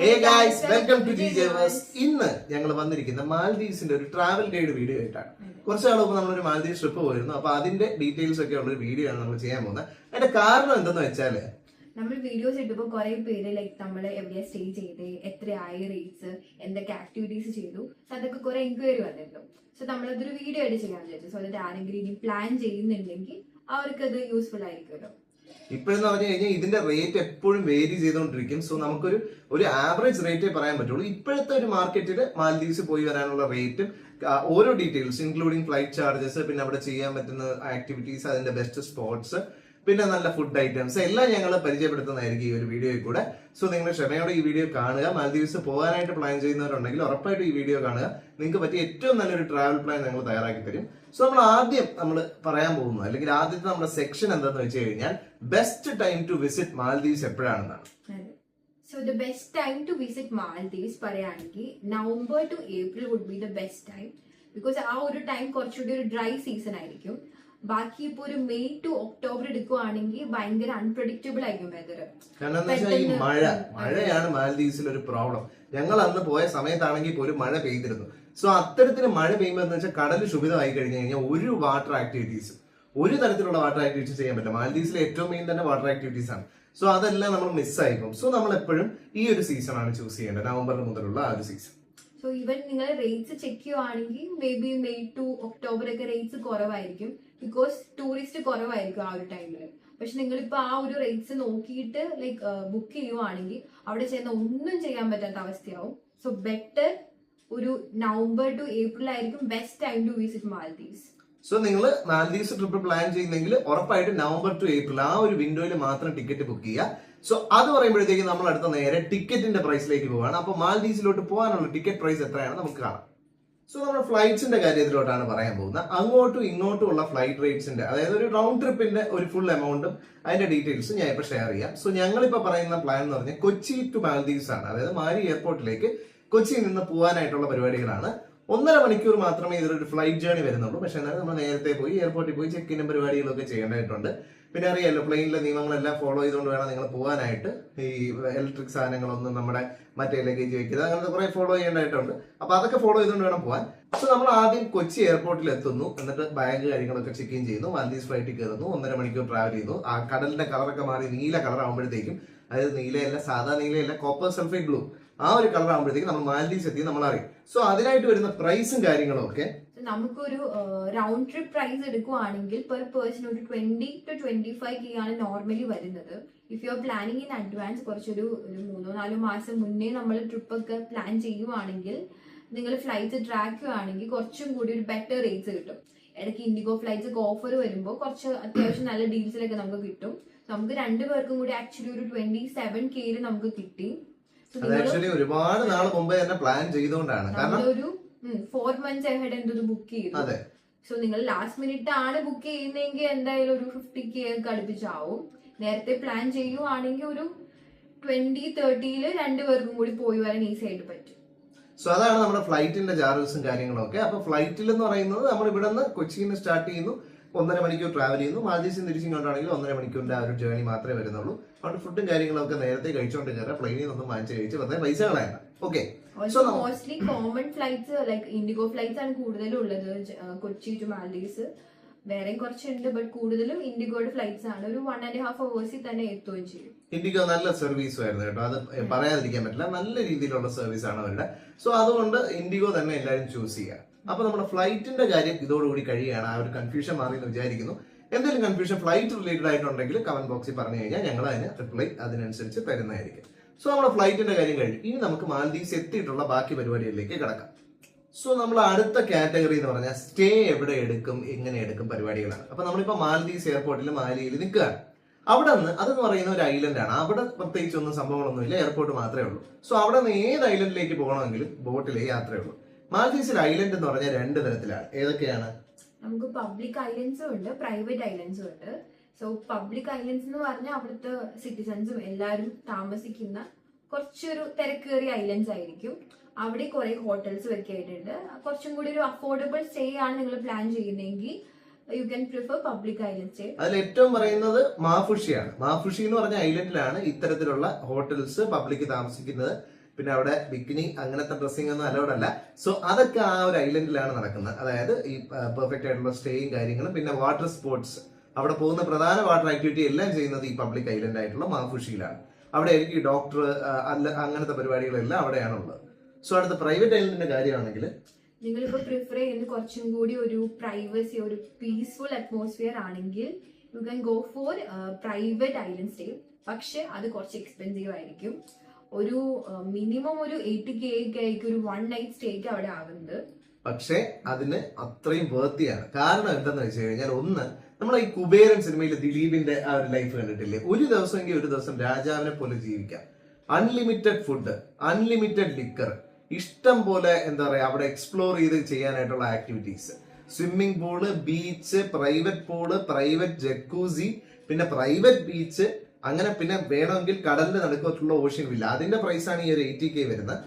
Hey guys, welcome to GJVers. ഇന്ന് ഞങ്ങൾ വന്നിരിക്കുന്ന മാൽദീവ്സിന്റെ ഒരു ട്രാവൽ ഗൈഡ് വീഡിയോ ആയിട്ടാണ്. കുറച്ച് നാൾ മുമ്പ് നമ്മളൊരു മാൽദീവ്സ് ട്രിപ്പ് പോയിരുന്നു. അപ്പൊ അതിന്റെ ഡീറ്റെയിൽസ് ഒക്കെ ഉള്ള ഒരു വീഡിയോ ആണ് നമ്മൾ ചെയ്യാൻ പോകുന്നത്. അതിന്റെ കാരണം എന്തെന്ന് വെച്ചാല് നമ്മൾ വീഡിയോസ് ഇട്ടപ്പോൾ കുറെ പേര് ലൈക്ക് നമ്മൾ എവിടെയാ സ്റ്റേ ചെയ്തേ, എത്രയായി റേറ്റ്സ്, എന്തൊക്കെ ആക്ടിവിറ്റീസ് ചെയ്തു, അതൊക്കെ കുറെ എൻക്വയറി വന്നിരുന്നു. സോ നമ്മളതൊരു വീഡിയോ ആയിട്ട് ചെയ്യാൻ വിചാരിച്ചു. സോ അതിന്റെ ആരെങ്കിലും ഇനി പ്ലാൻ ചെയ്യുന്നുണ്ടെങ്കിൽ അവർക്ക് അത് യൂസ്ഫുൾ ആയിരിക്കുമല്ലോ. ഇപ്പോഴെന്ന് പറഞ്ഞു കഴിഞ്ഞാൽ ഇതിന്റെ റേറ്റ് എപ്പോഴും വേരി ചെയ്തുകൊണ്ടിരിക്കും. സോ നമുക്കൊരു ആവറേജ് റേറ്റേ പറയാൻ പറ്റുള്ളൂ. ഇപ്പോഴത്തെ ഒരു മാർക്കറ്റിൽ മാൽദീവ്സ് പോയി വരാനുള്ള റേറ്റും ഓരോ ഡീറ്റെയിൽസ് ഇൻക്ലൂഡിങ് ഫ്ലൈറ്റ് ചാർജസ്, പിന്നെ അവിടെ ചെയ്യാൻ പറ്റുന്ന ആക്ടിവിറ്റീസ്, അതിന്റെ ബെസ്റ്റ് സ്പോട്സ്, പിന്നെ നല്ല ഫുഡ് ഐറ്റംസ് എല്ലാം ഞങ്ങൾ പരിചയപ്പെടുത്തുന്നതായിരിക്കും ഈ ഒരു വീഡിയോയിൽ കൂടെ. സോ നിങ്ങൾ ക്ഷമയോടെ ഈ വീഡിയോ കാണുക. മാൽദീവ്സ് പോകാനായിട്ട് പ്ലാൻ ചെയ്യുന്നവരുണ്ടെങ്കിൽ ഉറപ്പായിട്ടും ഈ വീഡിയോ കാണുക. നിങ്ങൾക്ക് പറ്റിയ ഏറ്റവും നല്ലൊരു ട്രാവൽ പ്ലാൻ ഞങ്ങൾ തയ്യാറാക്കി തരും. സോ നമ്മൾ പറയാൻ പോകുന്നത്, അല്ലെങ്കിൽ ആദ്യത്തെ നമ്മുടെ സെക്ഷൻ എന്താന്ന് വെച്ച് കഴിഞ്ഞാൽ best time to visit Maldives എപ്പോഴാണെന്നാണ്. So the best time to visit Maldives പറയുകയാണെങ്കിൽ November to April would be the best time. Because ആ ഒരു ടൈം കുറച്ചുകൂടി ഒരു ഡ്രൈ സീസൺ ആയിരിക്കും. ബാക്കി ഇപ്പൊ ഒരു മെയ് ടു ഒക്ടോബർ എടുക്കുവാണെങ്കിൽ ഭയങ്കര അൺപ്രഡിക്റ്റബിൾ ആയിരിക്കും വെതർ. കാരണം എന്താ വെച്ചാൽ ഈ മഴയാണ് മാൽദീവ്സിൽ ഒരു പ്രോബ്ലം. ഞങ്ങൾ അന്ന് പോയ സമയത്താണെങ്കിൽ ഒരു മഴ പെയ്തിരുന്നു. സോ അത്തരത്തിൽ മഴ പെയ്യുമ്പോൾ എന്ന് വെച്ചാൽ കടൽ ശുഭിതമായി കഴിഞ്ഞു കഴിഞ്ഞാൽ ഒരു തരത്തിലുള്ള വാട്ടർ ആക്ടിവിറ്റീസ് ചെയ്യാൻ പറ്റില്ല. മാൽദീവ്സിലെ ഏറ്റവും മെയിൻ തന്നെ വാട്ടർ ആക്ടിവിറ്റീസ് ആണ്. സോ അതെല്ലാം നമ്മൾ മിസ്സായിക്കും. സോ നമ്മൾ എപ്പോഴും ഈ ഒരു സീസൺ ആണ് ചൂസ് ചെയ്യേണ്ടത്, നവംബർ മുതലുള്ള ആ ഒരു സീസൺ. സോ ഈവൻ നിങ്ങൾ റേറ്റ്സ് ചെക്ക് ചെയ്യുവാണെങ്കിൽ may be May to October ഒക്കെ റേറ്റ്സ് കുറവായിരിക്കും. ബിക്കോസ് ടൂറിസ്റ്റ് കുറവായിരിക്കും ആ ഒരു ടൈമിൽ. പക്ഷെ നിങ്ങളിപ്പോ ആ ഒരു റേറ്റ്സ് നോക്കിയിട്ട് ലൈക്ക് ബുക്ക് ചെയ്യുവാണെങ്കിൽ അവിടെ ചെന്ന് ഒന്നും ചെയ്യാൻ പറ്റാത്ത അവസ്ഥയാവും. സോ ബെറ്റർ ഒരു നവംബർ ടു ഏപ്രിൽ ആയിരിക്കും best time to visit Maldives. So നിങ്ങൾ മാൽദീവ്സ് ട്രിപ്പ് പ്ലാൻ ചെയ്യുന്നെങ്കിൽ ഉറപ്പായിട്ടും നവംബർ ടു ഏപ്രിൽ ആ ഒരു വിൻഡോയിൽ മാത്രം ടിക്കറ്റ് ബുക്ക് ചെയ്യുക. സോ അത് പറയുമ്പോഴത്തേക്ക് നമ്മൾ അടുത്ത നേരെ ടിക്കറ്റിന്റെ പ്രൈസിലേക്ക് പോവാണ്. അപ്പൊ മാൽദീവ്സിലോട്ട് പോകാനുള്ള ടിക്കറ്റ് പ്രൈസ് എത്രയാണ് നമുക്ക് കാണാം. സോ നമ്മൾ ഫ്ലൈറ്റ്സിന്റെ കാര്യത്തിലോട്ടാണ് പറയാൻ പോകുന്നത്. അങ്ങോട്ടും ഇങ്ങോട്ടും ഉള്ള ഫ്ലൈറ്റ് റേറ്റ്സിന്റെ, അതായത് ഒരു റൗണ്ട് ട്രിപ്പിന്റെ ഒരു ഫുൾ എമൗണ്ടും അതിന്റെ ഡീറ്റെയിൽസും ഞാൻ ഇപ്പൊ ഷെയർ ചെയ്യാം. സോ ഞങ്ങളിപ്പോ പറയുന്ന പ്ലാൻ എന്ന് പറഞ്ഞാൽ കൊച്ചി ടു മാൽദീവ്സ് ആണ്. അതായത് മാരി എയർപോർട്ടിലേക്ക് കൊച്ചിയിൽ നിന്ന് പോകാനായിട്ടുള്ള പരിപാടികളാണ്. 1.5 മണിക്കൂർ മാത്രമേ ഇതിലൊരു ഫ്ലൈറ്റ് ജേർണി വരുന്നുള്ളൂ. പക്ഷെ എന്നാലും നമ്മൾ നേരത്തെ പോയി എയർപോർട്ടിൽ പോയി ചെക്ക് ഇന്നും പരിപാടികളൊക്കെ ചെയ്യേണ്ടതായിട്ടുണ്ട്. പിന്നെ അറിയാലോ, പ്ലെയിനിലെ നിയമങ്ങളെല്ലാം ഫോളോ ചെയ്തുകൊണ്ട് വേണം നിങ്ങൾ പോകാനായിട്ട്. ഈ ഇലക്ട്രിക് സാധനങ്ങളൊന്നും നമ്മുടെ മറ്റേ ലഗേജ് വെക്കുന്നത്, അങ്ങനത്തെ കുറെ ഫോളോ ചെയ്യേണ്ടതായിട്ടുണ്ട്. അപ്പൊ അതൊക്കെ ഫോളോ ചെയ്തുകൊണ്ട് വേണം പോകാൻ. സോ നമ്മൾ ആദ്യം കൊച്ചി എയർപോർട്ടിൽ എത്തുന്നു. എന്നിട്ട് ബാഗ് കാര്യങ്ങളൊക്കെ ചെക്ക് ഇൻ ചെയ്യുന്നു. മാൽദീവ്സ് ഫ്ലൈറ്റിൽ കയറുന്നു. 1.5 മണിക്കൂർ ട്രാവൽ ചെയ്യുന്നു. ആ കടലിന്റെ കളറൊക്കെ മാറി നീല കളർ ആകുമ്പോഴത്തേക്കും, അതായത് നീലയല്ല, സാധാ നീലയല്ല, കോപ്പർ സൾഫേറ്റ് ബ്ലൂ, ആ ഒരു കളർ ആകുമ്പോഴത്തേക്കും നമ്മൾ മാൽദീവ്സ് എത്തി നമ്മൾ അറിയും. സോ അതിനായിട്ട് വരുന്ന പ്രൈസും കാര്യങ്ങളും ഒക്കെ നമുക്കൊരു റൗണ്ട് ട്രിപ്പ് പ്രൈസ് എടുക്കുവാണെങ്കിൽ പെർ പേഴ്സൺ ഒരു 20 to 25K ആണ് നോർമലി വരുന്നത്. If you are planning in advance, കുറച്ചൊരു 3-4 മാസം മുന്നേ നമ്മൾ ട്രിപ്പ് ഒക്കെ പ്ലാൻ ചെയ്യുവാണെങ്കിൽ, നിങ്ങൾ ഫ്ലൈറ്റ്സ് ട്രാക്ക് ചെയ്യുവാണെങ്കിൽ കുറച്ചും കൂടി ഒരു ബെറ്റർ റേറ്റ്സ് കിട്ടും. ഇടയ്ക്ക് ഇൻഡിഗോ ഫ്ലൈറ്റ്സ് ഒക്കെ ഓഫർ വരുമ്പോൾ കുറച്ച് അത്യാവശ്യം നല്ല ഡീൽസിലൊക്കെ നമുക്ക് കിട്ടും. നമുക്ക് 2 പേർക്കും കൂടി ആക്ച്വലി ഒരു 27K നമുക്ക് കിട്ടി. ഒരുപാട് നാൾ മുമ്പേ തന്നെ പ്ലാൻ ചെയ്തുകൊണ്ടാണ്. ഒരു 4 months ahead എന്തോ ബുക്ക് ചെയ്തു. സോ നിങ്ങൾ ലാസ്റ്റ് മിനിറ്റ് ആണ് ബുക്ക് ചെയ്യുന്നതെങ്കിൽ എന്തായാലും ഒരു 50K ഒക്കെ അടുപ്പിച്ചാവും. നേരത്തെ പ്ലാൻ ചെയ്യുവാണെങ്കിൽ ഒരു 20-30 2 പേർക്കും കൂടി പോയി വരാൻ ഈസി ആയിട്ട് പറ്റും. സോ അതാണ് നമ്മുടെ ഫ്ലൈറ്റിന്റെ ചാർജസും കാര്യങ്ങളും ഒക്കെ. അപ്പൊ ഫ്ലൈറ്റിൽ എന്ന് പറയുന്നത് നമ്മൾ ഇവിടെ നിന്ന് കൊച്ചിയിൽ നിന്ന് സ്റ്റാർട്ട് ചെയ്യുന്നു, 1.5 മണിക്കൂർ ട്രാവൽ ചെയ്യുന്നു. മാൽദീവ്സിൽ തിരിച്ചിങ്ങോട്ടാണെങ്കിൽ 1.5 മണിക്കൂറിന്റെ ആ ഒരു ജേർണി മാത്രമേ വരുന്നുള്ളൂ. അതുകൊണ്ട് ഫുഡും കാര്യങ്ങളൊക്കെ നേരത്തെ കഴിച്ചുകൊണ്ട് കയറാം. പ്ലെയിനിൽ നിന്നും വാങ്ങിച്ച് കഴിച്ച് വെറുതെ പൈസ കളയണ്ട. Okay. Mostly common flights like IndiGo flights ആണ് കൂടുതലും ഉള്ളത് കൊച്ചി ടു മാൽദീവ്സ്. വേറെയും കുറച്ചുണ്ട്, ബട്ട് കൂടുതലും ഇൻഡിഗോയുടെ ഫ്ലൈറ്റ്സ് ആണ്. ഒരു 1.5 hours തന്നെ എത്തുകയും ചെയ്യും. ഇൻഡിഗോ നല്ല സർവീസ് ആയിരുന്നു കേട്ടോ, അത് പറയാതിരിക്കാൻ പറ്റില്ല. നല്ല രീതിയിലുള്ള സർവീസ് ആണ് അവരുടെ. സോ അതുകൊണ്ട് ഇൻഡിഗോ തന്നെ എല്ലാവരും ചൂസ് ചെയ്യുക. അപ്പൊ നമ്മുടെ ഫ്ലൈറ്റിന്റെ കാര്യം ഇതോടുകൂടി കഴിയുകയാണ്. ആ ഒരു കൺഫ്യൂഷൻ മാറി എന്ന് വിചാരിക്കുന്നു. എന്തെങ്കിലും കൺഫ്യൂഷൻ ഫ്ലൈറ്റ് റിലേറ്റഡ് ആയിട്ടുണ്ടെങ്കിൽ കമന്റ് ബോക്സിൽ പറഞ്ഞു കഴിഞ്ഞാൽ ഞങ്ങൾ അതിന് റിപ്ലൈ അതിനനുസരിച്ച് തരുന്നതായിരിക്കും. സോ നമ്മുടെ ഫ്ലൈറ്റിന്റെ കാര്യം കഴിഞ്ഞു. ഇനി നമുക്ക് മാൽദീവ്സ് എത്തിയിട്ടുള്ള ബാക്കി പരിപാടികളിലേക്ക് കിടക്കാം. സോ നമ്മൾ അടുത്ത കാറ്റഗറി എന്ന് പറഞ്ഞാൽ സ്റ്റേ എവിടെ എടുക്കും, എങ്ങനെ എടുക്കും പരിപാടികളാണ്. അപ്പൊ നമ്മളിപ്പോ മാൽദീവ്സ് എയർപോർട്ടിൽ മാലിയിൽ നിൽക്കുകയാണ്. അവിടെ നിന്ന് അതെന്ന് പറയുന്ന ഒരു ഐലൻഡ് ആണ്. അവിടെ പ്രത്യേകിച്ച് ഒന്നും സംഭവങ്ങളൊന്നുമില്ല, എയർപോർട്ട് മാത്രമേ ഉള്ളൂ. സോ അവിടെ നിന്ന് ഏത് ഐലൻഡിലേക്ക് പോകണമെങ്കിലും ബോട്ടിലേ യാത്രയേ ഉള്ളൂ. മാൽദീവ്സിൽ ഐലൻഡ് എന്ന് പറഞ്ഞാൽ 2 തരത്തിലാണ്. ഏതൊക്കെയാണ്? നമുക്ക് പബ്ലിക് ഐലൻഡ്സും ഉണ്ട്, പ്രൈവറ്റ് ഐലൻഡ്സും ഉണ്ട്. സോ പബ്ലിക് ഐലൻഡ്സ് എന്ന് പറഞ്ഞാൽ അവിടുത്തെ സിറ്റിസൺസും എല്ലാവരും താമസിക്കുന്ന കുറച്ചൊരു തിരക്കേറിയ ഐലൻഡ്സ് ആയിരിക്കും. അവിടെ കുറെ ഹോട്ടൽസ് ഒക്കെ ആയിട്ടുണ്ട്. കുറച്ചും കൂടി ഒരു അഫോർഡബിൾ സ്റ്റേ ആണ് നിങ്ങൾ പ്ലാൻ ചെയ്യുന്നതെങ്കിൽ you can prefer public island stay. അതിൽ ഏറ്റവും പറയുന്നത് മാഫുഷിയാണ്. മാഫുഷി എന്ന് പറഞ്ഞ ഐലൻഡിലാണ് ഇത്തരത്തിലുള്ള ഹോട്ടൽസ് പബ്ലിക് താമസിക്കുന്നത് പിന്നെ അവിടെ ബിക്കിനി അങ്ങനത്തെ ഡ്രസ്സിംഗ് ഒന്നും അലൗഡ് അല്ല. സോ അതൊക്കെ ആ ഒരു ഐലൻഡിലാണ് നടക്കുന്നത്. അതായത് ഈ പെർഫെക്റ്റ് ആയിട്ടുള്ള സ്റ്റേയും കാര്യങ്ങളും, പിന്നെ വാട്ടർ സ്പോർട്സ്, അവിടെ പോകുന്ന പ്രധാന വാട്ടർ ആക്ടിവിറ്റി എല്ലാം ചെയ്യുന്നത് ഈ പബ്ലിക് ഐലൻഡ് ആയിട്ടുള്ള മാഫുഷിയിലാണ്. അവിടെ ആയിരിക്കും ഈ ഡോക്ടർ അങ്ങനത്തെ പരിപാടികളെല്ലാം അവിടെയാണുള്ളത്. സോ അടുത്ത പ്രൈവറ്റ് ഐലൻഡിന്റെ കാര്യമാണെങ്കിൽ നിങ്ങളിപ്പോ പ്രിഫർ ചെയ്യുന്നത് കുറച്ചും കൂടി ഒരു പ്രൈവസി, ഒരു പീസ്ഫുൾ അറ്റ്മോസ്ഫിയർ ആണെങ്കിൽ U can go for private island stay. പക്ഷെ അത് കുറച്ച് എക്സ്പെൻസീവ് ആയിരിക്കും. ഒരു മിനിമം ഒരു 80K ആയിരിക്കും ഒരു 1 നൈറ്റ് സ്റ്റേക്ക് അവിടെ ആവുന്നത്. പക്ഷെ അതിന് അത്രയും വേർത്തിയാണ്. കാരണം എന്താന്ന് വെച്ച് കഴിഞ്ഞാൽ, ഒന്ന്, നമ്മളെ ഈ കുബേരൻ സിനിമയിൽ ദിലീപിന്റെ ആ ഒരു ലൈഫ് കണ്ടിട്ടില്ലേ? ഒരു ദിവസമെങ്കിൽ ഒരു ദിവസം രാജാവിനെ പോലെ ജീവിക്കാം. അൺലിമിറ്റഡ് ഫുഡ്, അൺലിമിറ്റഡ് ലിക്കർ, ഇഷ്ടം പോലെ എന്താ പറയാ അവിടെ എക്സ്പ്ലോർ ചെയ്ത് ചെയ്യാനായിട്ടുള്ള activities, swimming pool, beach, private pool, private jacuzzi, പിന്നെ പ്രൈവറ്റ് ബീച്ച്, അങ്ങനെ പിന്നെ വേണമെങ്കിൽ കടലിന്റെ നടുക്കോട്ടുള്ള ഓഷ്യൻ വില്ല. അതിന്റെ പ്രൈസ് ആണ് ഈ ഒരു 80K വരുന്നത്.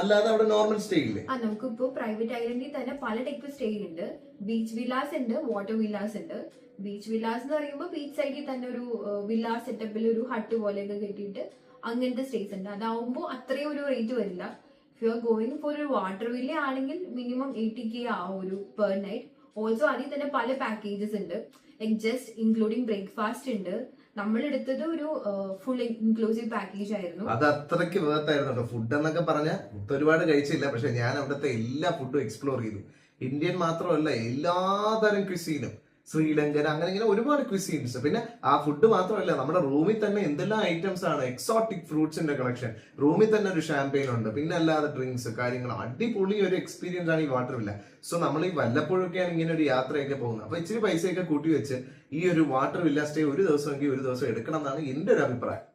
അല്ലാതെ അവിടെ നോർമൽ സ്റ്റേ ഇല്ലേ? നമുക്കിപ്പോ പ്രൈവറ്റ് ഐലൻഡിൽ തന്നെ പല ടൈപ്പ് സ്റ്റേ ഉണ്ട്. ബീച്ച് വില്ലാസ് ഉണ്ട്, വാട്ടർ വില്ലാസ് ഉണ്ട്. ബീച്ച് വില്ലാസ് എന്ന് പറയുമ്പോൾ ബീച്ച് സൈഡിൽ തന്നെ ഒരു വില്ല സെറ്റപ്പിൽ ഒരു ഹട്ട് പോലെയൊക്കെ കെട്ടിയിട്ട് അങ്ങനത്തെ സ്റ്റേസ് ഉണ്ട്. അതാവുമ്പോൾ അത്രയും ഒരു റേറ്റ് വരില്ല. If you are going four ഒരു വാട്ടർ വില്ല ആണെങ്കിൽ മിനിമം 80K ആവും ഒരു പെർ നൈറ്റ്. ഓൾസോ അതിൽ തന്നെ പല പാക്കേജസ് ഉണ്ട്. ലൈക് ജസ്റ്റ് ഇൻക്ലൂഡിങ് ബ്രേക്ക്ഫാസ്റ്റ് ഉണ്ട്. നമ്മൾ എടുത്തത് ഒരു ഫുൾ ഇൻക്ലൂസീവ് പാക്കേജ് ആയിരുന്നു. അത് അത്രയ്ക്ക് വേർത്തായിരുന്നു. ഫുഡ് എന്നൊക്കെ പറഞ്ഞാൽ ഒരുപാട് കഴിച്ചില്ല, പക്ഷെ ഞാൻ അവിടുത്തെ എല്ലാ ഫുഡും എക്സ്പ്ലോർ ചെയ്തു. ഇന്ത്യൻ മാത്രമല്ല, എല്ലാതരം ക്വിസീനും, ശ്രീലങ്കൻ, അങ്ങനെ ഇങ്ങനെ ഒരുപാട് ക്വിസീൻസ്. പിന്നെ ആ ഫുഡ് മാത്രമല്ല, നമ്മുടെ റൂമിൽ തന്നെ എന്തെല്ലാം ഐറ്റംസ് ആണ്. എക്സോട്ടിക് ഫ്രൂട്ട്സിന്റെ കളക്ഷൻ, റൂമിൽ തന്നെ ഒരു ഷാമ്പെയിൻ ഉണ്ട്, പിന്നെ അല്ലാതെ ഡ്രിങ്ക്സ് കാര്യങ്ങൾ. അടിപൊളി ഒരു എക്സ്പീരിയൻസ് ആണ് ഈ വാട്ടർ വില്ല. സോ നമ്മൾ ഈ വല്ലപ്പോഴൊക്കെയാണ് ഇങ്ങനെ ഒരു യാത്രയൊക്കെ പോകുന്നത്. അപ്പൊ ഇച്ചിരി പൈസയൊക്കെ കൂട്ടി വെച്ച് ഈ ഒരു വാട്ടർ വില്ല സ്റ്റേ ഒരു ദിവസമെങ്കിൽ ഒരു ദിവസം എടുക്കണം എന്നാണ് എന്റെ ഒരു അഭിപ്രായം.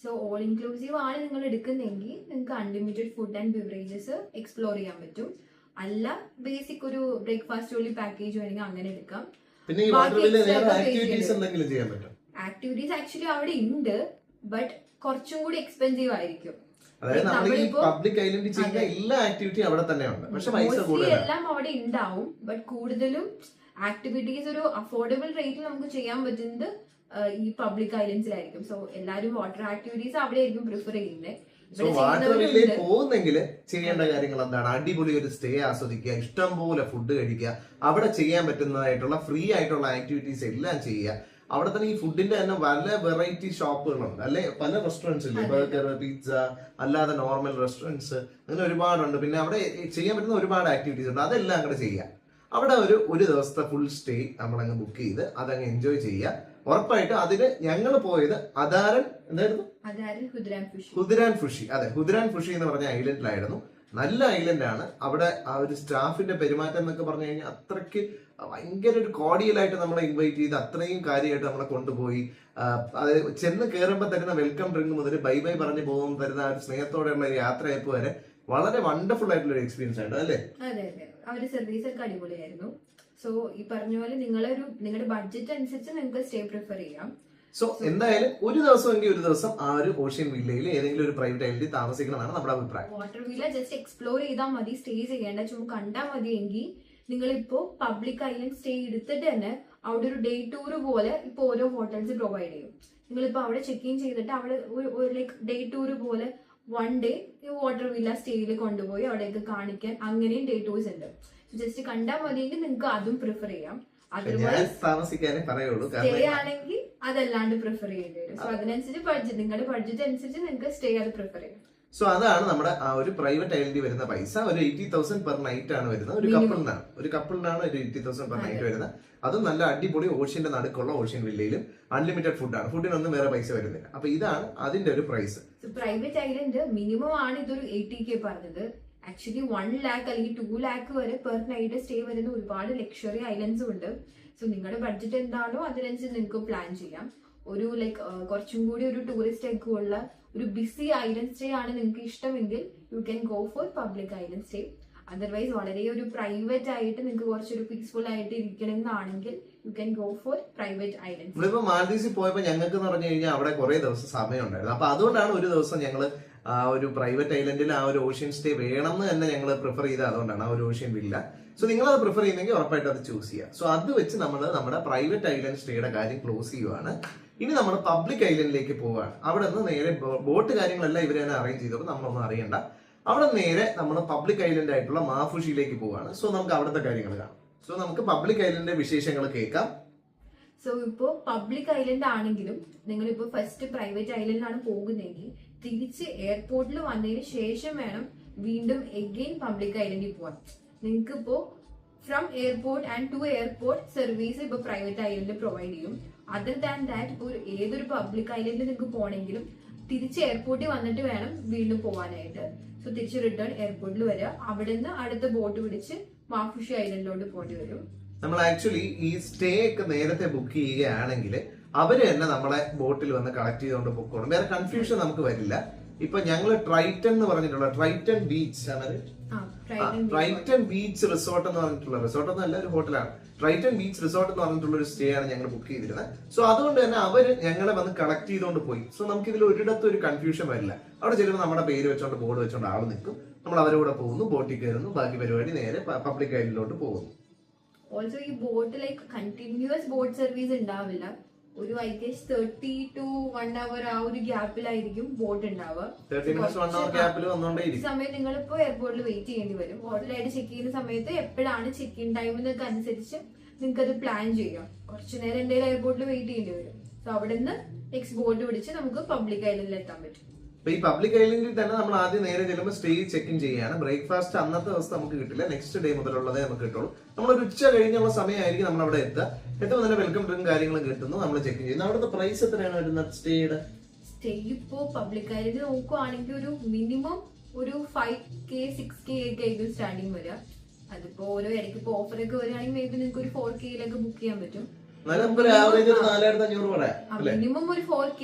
സോ ഓൾ ഇൻക്ലൂസീവ് ആണ് നിങ്ങൾ എടുക്കുന്നെങ്കിൽ നിങ്ങൾക്ക് unlimited food and beverages explore ചെയ്യാൻ പറ്റും. അല്ല ബേസിക് ഒരു ബ്രേക്ക്ഫാസ്റ്റ് ഓൺലി പാക്കേജ് വേണമെങ്കിൽ അങ്ങനെ എടുക്കാം. പിന്നെ ഈ വാട്ടർ വില്ല വേറെ ആക്ടിവിറ്റീസ് എന്തെങ്കിലും ചെയ്യാൻ പറ്റും? ആക്ടിവിറ്റീസ് ആക്ച്വലി അവിടെ ഉണ്ട്, ബട്ട് കുറച്ചും കൂടി എക്സ്പെൻസീവ് ആയിരിക്കും. അതായത് നമ്മൾ ഈ പബ്ലിക് ഐലൻഡിൽ ചെയ്യുന്ന എല്ലാ ആക്ടിവിറ്റിയും അവിടെ തന്നെയുണ്ട്, പക്ഷെ പൈസ കൂടുതലാണ്. എല്ലാം അവിടെ ഉണ്ടാവും, ബട്ട് കൂടുതലും ആക്ടിവിറ്റീസ് ഒരു അഫോർഡബിൾ റേറ്റിൽ നമുക്ക് ചെയ്യാൻ പറ്റുന്നത് ഈ പബ്ലിക് ഐലൻഡ്സിലായിരിക്കും. സോ എല്ലാവരും വാട്ടർ ആക്ടിവിറ്റീസ് അവിടെ ആയിരിക്കും പ്രിഫർ ചെയ്യുന്നത്. സോ വാട്ടർ വില്ലയിൽ പോകുന്നെങ്കിൽ ചെയ്യേണ്ട കാര്യങ്ങൾ എന്താണ്? അടിപൊളി ഒരു സ്റ്റേ ആസ്വദിക്കുക, ഇഷ്ടം പോലെ ഫുഡ് കഴിക്കുക, അവിടെ ചെയ്യാൻ പറ്റുന്നതായിട്ടുള്ള ഫ്രീ ആയിട്ടുള്ള ആക്ടിവിറ്റീസ് എല്ലാം ചെയ്യുക. അവിടെ തന്നെ ഈ ഫുഡിന്റെ തന്നെ പല വെറൈറ്റി ഷോപ്പുകളുണ്ട്, അല്ലെ? പല റെസ്റ്റോറൻറ്റ്സ് ഇല്ലേ, ബർഗർ, പിസ്സ, അല്ലാതെ നോർമൽ റെസ്റ്റോറൻറ്റ്സ്, അങ്ങനെ ഒരുപാടുണ്ട്. പിന്നെ അവിടെ ചെയ്യാൻ പറ്റുന്ന ഒരുപാട് ആക്ടിവിറ്റീസ് ഉണ്ട്, അതെല്ലാം അങ്ങോട്ട് ചെയ്യുക. അവിടെ ഒരു ദിവസത്തെ ഫുൾ സ്റ്റേ നമ്മളങ്ങ് ബുക്ക് ചെയ്ത് അതങ്ങ് എൻജോയ് ചെയ്യുക. ഉറപ്പായിട്ട് അതിന് ഞങ്ങൾ പോയത് അദാരൻ, എന്തായിരുന്നു? ഹുദ്രാൻ ഫുഷി. അതെ, ഹുദ്രാൻ ഫുഷി എന്ന് പറഞ്ഞ ഐലൻഡിലായിരുന്നു. നല്ല ഐലൻഡ് ആണ്. അവിടെ ആ ഒരു സ്റ്റാഫിന്റെ പെരുമാറ്റം എന്നൊക്കെ പറഞ്ഞു കഴിഞ്ഞാൽ അത്രയ്ക്ക് ഭയങ്കര ഒരു കോഡിയലായിട്ട് നമ്മളെ ഇൻവൈറ്റ് ചെയ്ത് അത്രയും കാര്യമായിട്ട് നമ്മളെ കൊണ്ടുപോയി. അത് ചെന്ന് കയറുമ്പോൾ തരുന്ന വെൽക്കം ഡ്രിങ്ക് മുതൽ ബൈ ബൈ പറഞ്ഞു പോകുമ്പോൾ തരുന്ന ആ ഒരു സ്നേഹത്തോടെയുള്ള ഒരു യാത്രയപ്പ് വരെ വളരെ വണ്ടർഫുൾ ആയിട്ടുള്ള ഒരു എക്സ്പീരിയൻസ് ആയിരുന്നു, അല്ലേ? അതെ അതെ, അവരുടെ സർവീസ് ഒക്കെ അടിപൊളിയായിരുന്നു. സോ ഈ പറഞ്ഞ പോലെ നിങ്ങളുടെ ബഡ്ജറ്റ് അനുസരിച്ച് നിങ്ങൾക്ക് സ്റ്റേ പ്രിഫർ ചെയ്യാം. സോ എന്തായാലും ഒരു ദിവസമെങ്കിൽ ഒരു ദിവസം ആ ഒരു ഓഷ്യൻ വില്ലയിൽ ഏതെങ്കിലും ഒരു പ്രൈവറ്റ് ഐലൻഡിൽ താമസിക്കണമെന്നാണ് നമ്മുടെ അഭിപ്രായം. വാട്ടർ വില്ല ജസ്റ്റ് എക്സ്പ്ലോർ ചെയ്താൽ മതി, സ്റ്റേ ചെയ്യേണ്ട, ചുമ്മാ കണ്ടാൽ മതിയെങ്കിൽ നിങ്ങളിപ്പോ പബ്ലിക് ഐലൻഡ് സ്റ്റേ എടുത്തിട്ട് തന്നെ അവിടെ ഒരു ഡേ ടൂർ പോലെ ഇപ്പൊ ഓരോ ഹോട്ടൽസ് പ്രൊവൈഡ് ചെയ്യും. നിങ്ങളിപ്പോ അവിടെ ചെക്ക് ഇൻ ചെയ്തിട്ട് അവിടെ ലൈക്ക് ഡേ ടൂർ പോലെ 1 ഡേ വാട്ടർ വില്ല സ്റ്റേയിൽ കൊണ്ടുപോയി അവിടെയൊക്കെ കാണിക്കാൻ, അങ്ങനെയും ഡേ ടൂർസ് ഉണ്ട്. ജസ്റ്റ് കണ്ടാൽ മതിയെങ്കിൽ നിങ്ങൾക്ക് അതും പ്രിഫർ ചെയ്യാം. താമസിക്കാനേ പറയുള്ളൂ. സ്റ്റേ ആണെങ്കിൽ അതല്ലാണ്ട് പ്രിഫർ ചെയ്യേണ്ടി വരും. സോ അതിനനുസരിച്ച് നിങ്ങളുടെ ബഡ്ജറ്റ് അനുസരിച്ച് നിങ്ങൾക്ക് സ്റ്റേ അത് പ്രിഫർ ചെയ്യാം. സോ അതാണ് നമ്മുടെ ആ ഒരു പ്രൈവറ്റ് ഐലൻഡിൽ വരുന്ന പൈസ. ഒരു 80,000 പെർ നൈറ്റ് ആണ് വരുന്നത്. ഒരു കപ്പിളിനാണ് ഒരു 80,000 പെർ നൈറ്റ് വരുന്നത്. അതും നല്ല അടിപൊളി ഓഷ്യന്റെ നടുക്കുള്ള ഓഷ്യൻ വില്ലയിലും അൺലിമിറ്റഡ് ഫുഡാണ്. ഫുഡിനൊന്നും വേറെ പൈസ വരുന്നില്ല. അപ്പൊ ഇതാണ് അതിന്റെ ഒരു പ്രൈസ്. പ്രൈവറ്റ് ഐലൻഡ് മിനിമം ആണ് ഇതൊരു 80K പറഞ്ഞത്. ആക്ച്വലി 1 lakh അല്ലെങ്കിൽ 2 lakh വരെ പെർ നൈറ്റ് സ്റ്റേ വരുന്ന ഒരുപാട് ലക്ഷറി ഐലൻഡ്സും ഉണ്ട്. സോ നിങ്ങളുടെ ബഡ്ജറ്റ് എന്താണോ അതിനനുസരിച്ച് നിങ്ങൾക്ക് പ്ലാൻ ചെയ്യാം. ഒരു ലൈക്ക് കുറച്ചും കൂടി ഒരു ടൂറിസ്റ്റ് ഒക്കെ ഉള്ള ഒരു ബിസി ഐലൻഡ് സ്റ്റേ ആണ് നിങ്ങൾക്ക് ഇഷ്ടമെങ്കിൽ you can go for public island stay. Otherwise വളരെ ഒരു പ്രൈവറ്റ് ആയിട്ട് നിങ്ങൾക്ക് കുറച്ചൊരു പീസ്ഫുൾ ആയിട്ട് ഇരിക്കണമെന്നാണെങ്കിൽ you can go for private island. നമ്മളിപ്പോ മാൽദീവ്സിൽ പോയപ്പോ ഞങ്ങൾക്ക് എന്ന് പറഞ്ഞു കഴിഞ്ഞാൽ അവിടെ കുറെ ദിവസം സമയം ഉണ്ടായിരുന്നു. അപ്പൊ അതുകൊണ്ടാണ് ഒരു ദിവസം ഞങ്ങൾ ആ ഒരു പ്രൈവറ്റ് ഐലൻഡിൽ ആ ഒരു ഓഷ്യൻ സ്റ്റേ വേണമെന്ന് തന്നെ ഞങ്ങൾ പ്രിഫർ ചെയ്ത്, അതുകൊണ്ടാണ് ആ ഒരു ഓഷ്യൻ വില്ല. സോ നിങ്ങൾ അത് പ്രിഫർ ചെയ്യുന്നെങ്കിൽ ഉറപ്പായിട്ട് അത് ചൂസ് ചെയ്യുക. സോ അത് വെച്ച് നമ്മൾ നമ്മുടെ പ്രൈവറ്റ് ഐലൻഡ് സ്റ്റേയുടെ കാര്യം ക്ലോസ് ചെയ്യുവാണ്. ഇനി നമ്മൾ പബ്ലിക് ഐലൻഡിലേക്ക് പോവുകയാണ്. അവിടെ നിന്ന് നേരെ ബോട്ട് കാര്യങ്ങളെല്ലാം ഇവർ തന്നെ അറേഞ്ച് ചെയ്തപ്പോൾ നമ്മളൊന്നും അറിയണ്ട. അവിടെ നേരെ നമ്മൾ പബ്ലിക് ഐലൻഡ് ആയിട്ടുള്ള മാഫുഷിയിലേക്ക് പോവുകയാണ്. സോ നമുക്ക് അവിടുത്തെ കാര്യങ്ങൾ കാണാം. സോ നമുക്ക് പബ്ലിക് ഐലൻഡിന്റെ വിശേഷങ്ങൾ കേൾക്കാം. സോ ഇപ്പോ പബ്ലിക് ഐലൻഡ് ആണെങ്കിലും നിങ്ങൾ ഇപ്പോ ഫസ്റ്റ് പ്രൈവറ്റ് ഐലൻഡിലാണ് പോകുന്നതെങ്കിൽ തിരിച്ച് എയർപോർട്ടിൽ വന്നതിന് ശേഷം വേണം വീണ്ടും എഗെയിൻ പബ്ലിക് ഐലൻഡിൽ പോവാൻ. നിങ്ങൾക്ക് ഇപ്പോ from airport and to airport service ഇപ്പൊ പ്രൈവറ്റ് ഐലൻഡ് പ്രൊവൈഡ് ചെയ്യും. അതർ ദാൻ ദാറ്റ് ഇപ്പോൾ ഏതൊരു പബ്ലിക് ഐലൻഡിൽ നിങ്ങൾക്ക് പോകണമെങ്കിലും തിരിച്ച് എയർപോർട്ടിൽ വന്നിട്ട് വേണം വീണ്ടും പോകാനായിട്ട്. സോ തിരിച്ച് റിട്ടേൺ എയർപോർട്ടിൽ വരിക, അവിടെ നിന്ന് അടുത്ത ബോട്ട് പിടിച്ച് മാഫുഷി ഐലൻഡിലോട്ട് പോകേണ്ടി വരും. നമ്മൾ ആക്ച്വലി ഈ സ്റ്റേ ഒക്കെ നേരത്തെ ബുക്ക് ചെയ്യുകയാണെങ്കിൽ അവര് തന്നെ നമ്മളെ ബോട്ടിൽ വന്ന് കളക്ട് ചെയ്തുകൊണ്ട് പൊക്കോളും. വേറെ കൺഫ്യൂഷൻ നമുക്ക് വരില്ല. ഇപ്പൊ ഞങ്ങൾ ട്രൈറ്റൺ എന്ന് പറഞ്ഞിട്ടുള്ള ട്രൈറ്റൺ ബീച്ച് ആണ്, ട്രൈറ്റൺ ബീച്ച് റിസോർട്ട് എന്ന് പറഞ്ഞിട്ടുള്ള റിസോർട്ട് ഒന്നും അല്ല, ഒരു ഹോട്ടലാണ്. ട്രൈറ്റൺ ബീച്ച് റിസോർട്ട് എന്ന് പറഞ്ഞിട്ടുള്ള ഒരു സ്റ്റേ ആണ് ഞങ്ങൾ ബുക്ക് ചെയ്തിരുന്നത്. സോ അതുകൊണ്ട് തന്നെ അവര് ഞങ്ങളെ വന്ന് കളക്ട് ചെയ്തുകൊണ്ട് പോയി. സോ നമുക്ക് ഇതിൽ ഒരിടത്തും ഒരു കൺഫ്യൂഷൻ വരില്ല. അവിടെ ചെല്ലുമ്പോൾ നമ്മുടെ പേര് വെച്ചോണ്ട് ബോർഡ് വെച്ചോണ്ട് ആൾ നിൽക്കും, നമ്മൾ അവരോട് പോകുന്നു, ബോട്ടിൽ കയറുന്നു, ബാക്കി പരിപാടി നേരെ പബ്ലിക് ഐലൻഡിലോട്ട് പോകുന്നു. ഓൾസോ ഈ boat like continuous boat service ഉണ്ടാവില്ല. ഒരു ഐ ഗെസ് 30 to 1 hour ആ ഒരു ഗ്യാപ്പിലായിരിക്കും ബോട്ട് ഉണ്ടാവുക. 30 minutes 1 hour ഗ്യാപ്പിൽ വന്നോണ്ടേയിരിക്കും. സമയം നിങ്ങളിപ്പോ എയർപോർട്ടിൽ വെയിറ്റ് ചെയ്യേണ്ടി വരും. ഹോട്ടലായിട്ട് ചെക്ക് ചെയ്യുന്ന സമയത്ത് എപ്പോഴാണ് ചെക്ക് ഇൻ ടൈം എന്നൊക്കെ അനുസരിച്ച് നിങ്ങൾക്ക് അത് പ്ലാൻ ചെയ്യാം. കുറച്ചു നേരം എന്തെങ്കിലും എയർപോർട്ടിൽ വെയിറ്റ് ചെയ്യേണ്ടി വരും. സോ അവിടെ നിന്ന് നെക്സ്റ്റ് ബോട്ട് പിടിച്ച് നമുക്ക് പബ്ലിക് ഐലൻഡിൽ എത്താൻ പറ്റും. അപ്പൊ ഈ പബ്ലിക് ഐലൻഡിൽ തന്നെ നമ്മൾ ആദ്യം നേരെ ചെല്ലുമ്പോൾ സ്റ്റേ ചെക്ക് ഇൻ ചെയ്യാണ്. ബ്രേക്ക്ഫാസ്റ്റ് അന്നത്തെ ദിവസം നമുക്ക് കിട്ടില്ല, നെക്സ്റ്റ് ഡേ മുതലുള്ളതേ നമുക്ക് കിട്ടുള്ളൂ. നമ്മളൊരു ഉച്ച കഴിഞ്ഞുള്ള സമയമായിരിക്കും നമ്മൾ അവിടെ എത്തുമ്പോൾ തന്നെ വെൽക്കം ഡ്രിങ്ക് കാര്യങ്ങളും കിട്ടുന്നു, നമ്മൾ ചെക്ക് ഇൻ ചെയ്യുന്നു. അവിടുത്തെ പ്രൈസ് എത്രയാണ് വരുന്നത് സ്റ്റേയുടെ? സ്റ്റേ ഇപ്പോ പബ്ലിക് ഐലൻഡിൽ നോക്കുവാണെങ്കിൽ ഒരു മിനിമം ഒരു 5K 6K ഒക്കെ ആയിരിക്കും സ്റ്റാർട്ടിങ് വരിക. അതിപ്പോ ഓരോ ഇടയ്ക്ക് ഇപ്പൊ ഓഫർ ഒക്കെ വരികയാണെങ്കിൽ മേ ബി നിങ്ങൾക്ക് ഒരു 4K ബുക്ക് ചെയ്യാൻ പറ്റും. മിനിമം ഒരു 4K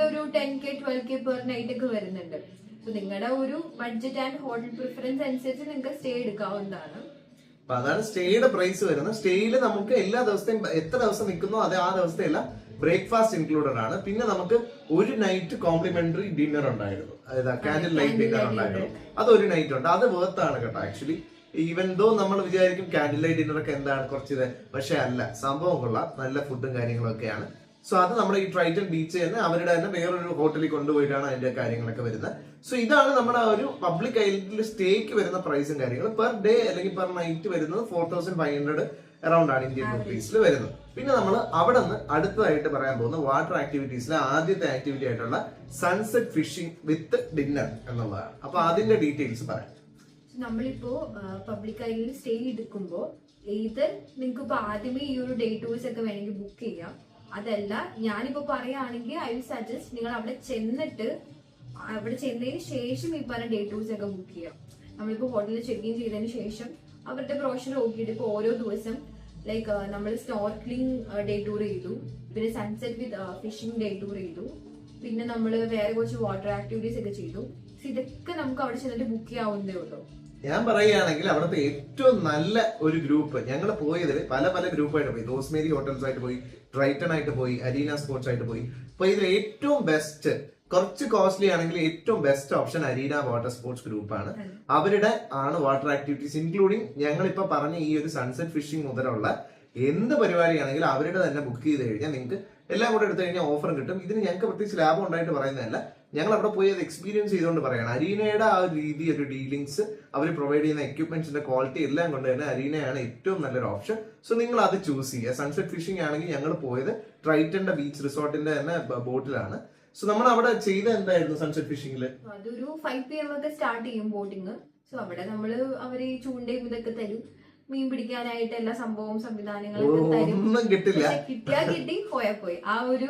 ഒരു 10K 12K പെർ നൈറ്റ് ഒക്കെ വരുന്നുണ്ട്. സോ നിങ്ങളുടെ ഒരു ബഡ്ജറ്റ് ആൻഡ് ഹോട്ടൽ പ്രിഫറൻസ് അനുസരിച്ച് നിങ്ങൾക്ക് സ്റ്റേ എടുക്കാവുന്നതാണ്. അപ്പൊ അതാണ് സ്റ്റേയുടെ പ്രൈസ് വരുന്നത്. സ്റ്റേയിൽ നമുക്ക് എല്ലാ ദിവസത്തെയും എത്ര ദിവസം നിൽക്കുന്നോ അത് ആ ദിവസത്തെ എല്ലാം ബ്രേക്ക്ഫാസ്റ്റ് ഇൻക്ലൂഡഡ് ആണ്. പിന്നെ നമുക്ക് ഒരു നൈറ്റ് കോംപ്ലിമെന്ററി ഡിന്നർ ഉണ്ടായിരുന്നു, അതായത് കാൻഡിൽ ലൈറ്റ് ഡിന്നർ ഉണ്ടായിരുന്നു. അത് ഒരു നൈറ്റ് ഉണ്ട്, അത് വേർത്താണ് കേട്ടോ. ആക്ച്വലി ഈവൻ ദോ നമ്മൾ വിചാരിക്കും കാൻഡിൽ ലൈറ്റ് ഡിന്നർ ഒക്കെ എന്താണ് കുറച്ച്, പക്ഷെ അല്ല, സംഭവം കൊള്ളാം, നല്ല ഫുഡും കാര്യങ്ങളും ഒക്കെയാണ്. സോ അത് നമ്മുടെ ഈ ട്രൈറ്റൺ ബീച്ച് തന്നെ അവരുടെ തന്നെ വേറൊരു ഹോട്ടലിൽ കൊണ്ടുപോയിട്ടാണ് അതിന്റെ കാര്യങ്ങളൊക്കെ വരുന്നത്. സോ ഇതാണ് നമ്മുടെ ഒരു പബ്ലിക് ഐലൻഡിൽ സ്റ്റേക്ക് വരുന്ന പ്രൈസും കാര്യങ്ങളും. പെർ ഡേ അല്ലെങ്കിൽ പെർ നൈറ്റ് വരുന്നത് 4500 അറൌണ്ട് ആണ് ഇന്ത്യൻ റുപ്പീസിൽ വരുന്നത്. പിന്നെ നമ്മൾ അവിടെ നിന്ന് അടുത്തതായിട്ട് പറയാൻ പോകുന്ന വാട്ടർ ആക്ടിവിറ്റീസിലെ ആദ്യത്തെ ആക്ടിവിറ്റി ആയിട്ടുള്ള സൺസെറ്റ് ഫിഷിംഗ് വിത്ത് ഡിന്നർ എന്നുള്ളതാണ്. അപ്പൊ അതിന്റെ ഡീറ്റെയിൽസ് പറയാം. നമ്മളിപ്പോ പബ്ലിക് ഐലൻഡിൽ സ്റ്റേ എടുക്കുമ്പോ ഏതർ നിങ്ങൾക്ക് ഇപ്പൊ ആദ്യമേ ഈ ഒരു ഡേ ടൂർസ് ഒക്കെ വേണമെങ്കിൽ ബുക്ക് ചെയ്യാം. അതല്ല ഞാനിപ്പോ പറയുകയാണെങ്കിൽ ഐ വിൽ സജസ്റ്റ് നിങ്ങൾ അവിടെ ചെന്നതിന് ശേഷം ഈ പറഞ്ഞ ഡേ ടൂർസ് ഒക്കെ ബുക്ക് ചെയ്യാം. നമ്മളിപ്പോ ഹോട്ടലിൽ ചെക്ക് ഇൻ ചെയ്തതിന് ശേഷം അവരുടെ ബ്രോഷർ നോക്കിയിട്ട് ഇപ്പൊ ഓരോ ദിവസം ലൈക്ക് നമ്മൾ സ്നോർക്ലിംഗ് ഡേ ടൂർ ചെയ്തു, പിന്നെ സൺസെറ്റ് വിത്ത് ഫിഷിംഗ് ഡേ ടൂർ ചെയ്തു, പിന്നെ നമ്മൾ വേറെ കുറച്ച് വാട്ടർ ആക്ടിവിറ്റീസ് ഒക്കെ ചെയ്തു. ഇതൊക്കെ നമുക്ക് അവിടെ ചെന്നിട്ട് ബുക്ക് ചെയ്യാവുന്നതേ ഉള്ളൂ. ഞാൻ പറയുകയാണെങ്കിൽ അവിടുത്തെ ഏറ്റവും നല്ല ഒരു ഗ്രൂപ്പ്, ഞങ്ങൾ പോയതിൽ പല പല ഗ്രൂപ്പായിട്ട് പോയി. റോസ്മേരി ഹോട്ടൽസ് ആയിട്ട് പോയി, ട്രൈറ്റൺ ആയിട്ട് പോയി, അരീന സ്പോർട്സ് ആയിട്ട് പോയി. അപ്പൊ ഇതിൽ ഏറ്റവും ബെസ്റ്റ്, കുറച്ച് കോസ്റ്റ്ലി ആണെങ്കിൽ ഏറ്റവും best option arena water sports ഗ്രൂപ്പാണ്. അവരുടെ ആണ് വാട്ടർ ആക്ടിവിറ്റീസ് ഇൻക്ലൂഡിങ് ഞങ്ങളിപ്പോ പറഞ്ഞ ഈ ഒരു സൺസെറ്റ് ഫിഷിംഗ് മുതലുള്ള എന്ത് പരിപാടിയാണെങ്കിലും അവരുടെ തന്നെ ബുക്ക് ചെയ്ത് കഴിഞ്ഞാൽ നിങ്ങൾക്ക് എല്ലാം കൂടെ എടുത്തു കഴിഞ്ഞാൽ ഓഫറും കിട്ടും. ഇതിന് ഞങ്ങൾക്ക് പ്രത്യേകിച്ച് ലാഭം ഉണ്ടായിട്ട് പറയുന്നതല്ല, ഞങ്ങൾ അവിടെ പോയി അത് എക്സ്പീരിയൻസ് ചെയ്തുകൊണ്ട് പറയണം. അരീനയുടെ ആ ഒരു രീതി, ഒരു ഡീലിങ്സ്, അവർ പ്രൊവൈഡ് ചെയ്യുന്ന എക്യുപ്മെന്റ്സിന്റെ ക്വാളിറ്റി എല്ലാം കൊണ്ട് തന്നെ അരീനയാണ് ഏറ്റവും നല്ലൊരു ഓപ്ഷൻ. സോ നിങ്ങൾ അത് ചൂസ് ചെയ്യുക. സൺസെറ്റ് ഫിഷിംഗ് ആണെങ്കിൽ ഞങ്ങൾ പോയത് ട്രൈറ്റന്റെ ബീച്ച് റിസോർട്ടിന്റെ തന്നെ ബോട്ടിലാണ്. സോ നമ്മൾ അവിടെ ചെയ്ത എന്തായിരുന്നു സൺസെറ്റ് ഫിഷിംഗില്? അതൊരു 5 PM ഒക്കെ സ്റ്റാർട്ട് ചെയ്യും ബോട്ടിങ്. സോ അവിടെ നമ്മള് അവര് ചൂണ്ടയും ഇതൊക്കെ തരും, മീൻ പിടിക്കാനായിട്ട് എല്ലാ സംഭവവും സംവിധാനങ്ങളൊക്കെ തരും. ഒന്നും കിട്ടില്ല, കിട്ടിയാ കിട്ടി, പോയാ പോയി. ആ ഒരു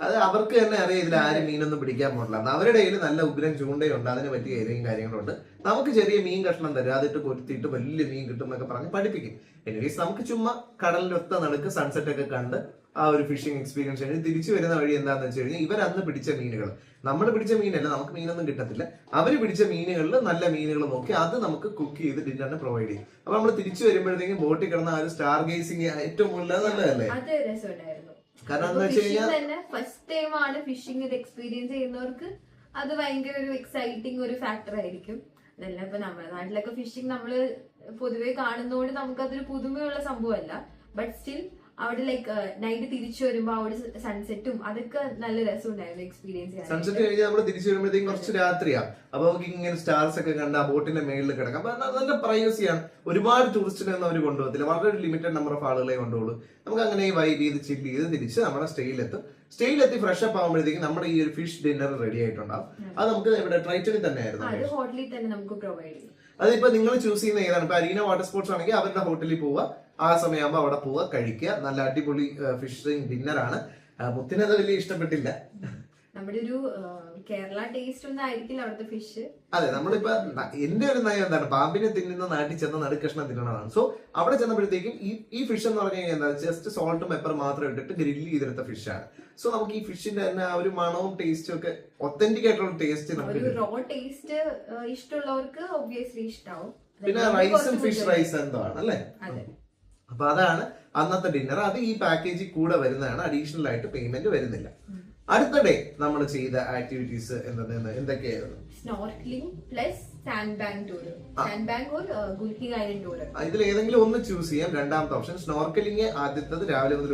അത് അവർക്ക് തന്നെ അറിയാം ഇതിൽ ആരും മീനൊന്നും പിടിക്കാൻ പോകില്ല. അവരുടെ കയ്യിൽ നല്ല ഉഗ്രൻ ചൂണ്ടയുണ്ട്, അതിന് പറ്റിയ ഏരിയയും കാര്യങ്ങളുണ്ട്. നമുക്ക് ചെറിയ മീൻ കഷ്ണം തരും, അതിട്ട് കൊരുത്തിയിട്ട് വലിയ മീൻ കിട്ടും എന്നൊക്കെ പറഞ്ഞ് പഠിപ്പിക്കും. എനിവേസ് നമുക്ക് ചുമ്മാ കടലിന്റെ ഒത്ത നടുക്ക് സൺസെറ്റ് ഒക്കെ കണ്ട് ആ ഒരു ഫിഷിംഗ് എക്സ്പീരിയൻസ് കഴിഞ്ഞ് തിരിച്ചു വരുന്ന വഴി എന്താണെന്ന് വെച്ച് കഴിഞ്ഞാൽ ഇവർ അന്ന് പിടിച്ച മീനുകൾ, നമ്മൾ പിടിച്ച മീനല്ല, നമുക്ക് മീനൊന്നും കിട്ടത്തില്ല, അവര് പിടിച്ച മീനുകളിൽ നല്ല മീനുകൾ നോക്കി അത് നമുക്ക് കുക്ക് ചെയ്ത് ഡിന്നറിന് പ്രൊവൈഡ് ചെയ്യും. അപ്പൊ നമ്മൾ തിരിച്ചു വരുമ്പോഴത്തേക്കും ബോട്ടിൽ കിടന്ന ആ ഒരു സ്റ്റാർ ഗേസിംഗ് ഏറ്റവും കൂടുതൽ നല്ലതല്ലേ? അത് രസമുണ്ടായിരുന്നു. കാരണം എന്താ വെച്ച് കഴിഞ്ഞാൽ ഫസ്റ്റ് ടൈം ആണ് ഫിഷിംഗ് ഇത് എക്സ്പീരിയൻസ് ചെയ്യുന്നവർക്ക് അത് ഭയങ്കര ഒരു എക്സൈറ്റിംഗ് ഒരു ഫാക്ടർ ആയിരിക്കും. അതല്ല ഇപ്പൊ നമ്മുടെ നാട്ടിലൊക്കെ ഫിഷിംഗ് നമ്മള് പൊതുവെ കാണുന്നതുകൊണ്ട് നമുക്കതൊരു പുതുമയുള്ള സംഭവമല്ല. ബട്ട് സ്റ്റിൽ അവിടെ ലൈക്ക് നൈറ്റ് തിരിച്ചു വരുമ്പോ അവിടെ സൺസെറ്റും അതൊക്കെ നല്ല രസമുണ്ടായിരുന്നു എക്സ്പീരിയൻസ് ചെയ്യാൻ. സൺസെറ്റ് കഴിഞ്ഞ് നമ്മൾ തിരിച്ചു വരുമ്പോഴത്തേക്കും കുറച്ച് രാത്രിയാ. അപ്പൊ നമുക്ക് ഇങ്ങനെ സ്റ്റാർസ് ഒക്കെ കണ്ട് ആ ബോട്ടിന്റെ മേളിൽ കിടക്കാം. അപ്പൊ നല്ല പ്രൈവസിയാണ്. ഒരുപാട് ടൂറിസ്റ്റിനെ ഒന്നും അവർ കൊണ്ടുപോകത്തില്ല. വളരെ ഒരു ലിമിറ്റഡ് നമ്പർ ഓഫ് ആളുകളെ കൊണ്ടുപോകുള്ളൂ. നമുക്ക് അങ്ങനെ വൈബ് ചെയ്ത് ചില്ല് ചെയ്ത് തിരിച്ച് നമ്മുടെ സ്റ്റേയിലെത്തും. സ്റ്റേയിലെത്തി ഫ്രഷ് അപ്പ് ആകുമ്പോഴത്തേക്കും നമ്മുടെ ഈ ഒരു ഫിഷ് ഡിന്നർ റെഡി ആയിട്ടുണ്ടാവും. അത് നമുക്ക് ഇവിടെ ട്രൈറ്റണിൽ തന്നെയായിരുന്നു. അത് ഹോട്ടലിൽ തന്നെ നമുക്ക് പ്രൊവൈഡ് ചെയ്യും. അതിപ്പോ നിങ്ങൾ ചൂസ് ചെയ്യുന്ന ഏതാണ്. ഇപ്പൊ അരീന വാട്ടർ സ്പോർട്സ് ആണെങ്കിൽ അവരുടെ ഹോട്ടലിൽ പോവുക, ആ സമയമാകുമ്പോൾ അവിടെ പോവുക, കഴിക്കുക. നല്ല അടിപൊളി ഫിഷ് ഡിന്നർ ആണ്. മുത്തിനത് വലിയ ഇഷ്ടപ്പെട്ടില്ല. നമ്മുടെ ഒരു കേരള ടേസ്റ്റ് ഒന്നും ആയിരിക്കില്ല അവിടുത്തെ ഫിഷ്. അതെ, നമ്മളിപ്പോ എന്റെ ഒരു നയം എന്താണ്, പാമ്പിനെ തിന്നുന്ന നാട്ടിൽ ചെന്ന നടുക്കഷ്ണം തിന്നണതാണ്. സോ അവിടെ ചെന്നപ്പോഴത്തേക്കും ഈ ഫിഷ് എന്ന് പറഞ്ഞു കഴിഞ്ഞാൽ എന്താ, ജസ്റ്റ് സോൾട്ടും പെപ്പർ മാത്രം ഇട്ടിട്ട് ഗ്രില്ല് ചെയ്തെടുത്ത ഫിഷാണ്. സോ നമുക്ക് ഈ ഫിഷിന്റെ തന്നെ ആ ഒരു മണവും ടേസ്റ്റും ഒക്കെ ഒത്തന്റിക് ആയിട്ടുള്ള ടേസ്റ്റ് നമുക്ക് ഒരു റോ ടേസ്റ്റ് ഇഷ്ടമുള്ളവർക്ക് ഒബ്വിയസ്ലി ഇഷ്ടാവും. പിന്നെ റൈസും ഫിഷ് റൈസ് എന്തോ ആണ് അല്ലേ. അതെ. അപ്പൊ അതാണ് അന്നത്തെ ഡിന്നർ. അത് ഈ പാക്കേജിൽ കൂടെ വരുന്നതാണ്, അഡീഷണൽ ആയിട്ട് പേയ്മെന്റ് വരുന്നില്ല. അടുത്ത ഡേ നമ്മൾ ചെയ്ത ആക്ടിവിറ്റീസ് എന്തൊക്കെയായിരുന്നു? Snorkelling plus sand bank tour, sand bank or Gulhi island tour. ഇതിൽ ഏതെങ്കിലും ഒന്ന് ചൂസ് ചെയ്യാം. രണ്ടാമത്തെ ഓപ്ഷൻ സ്നോർക്കലിംഗ്. ആദ്യത്തത് രാവിലെ മുതൽ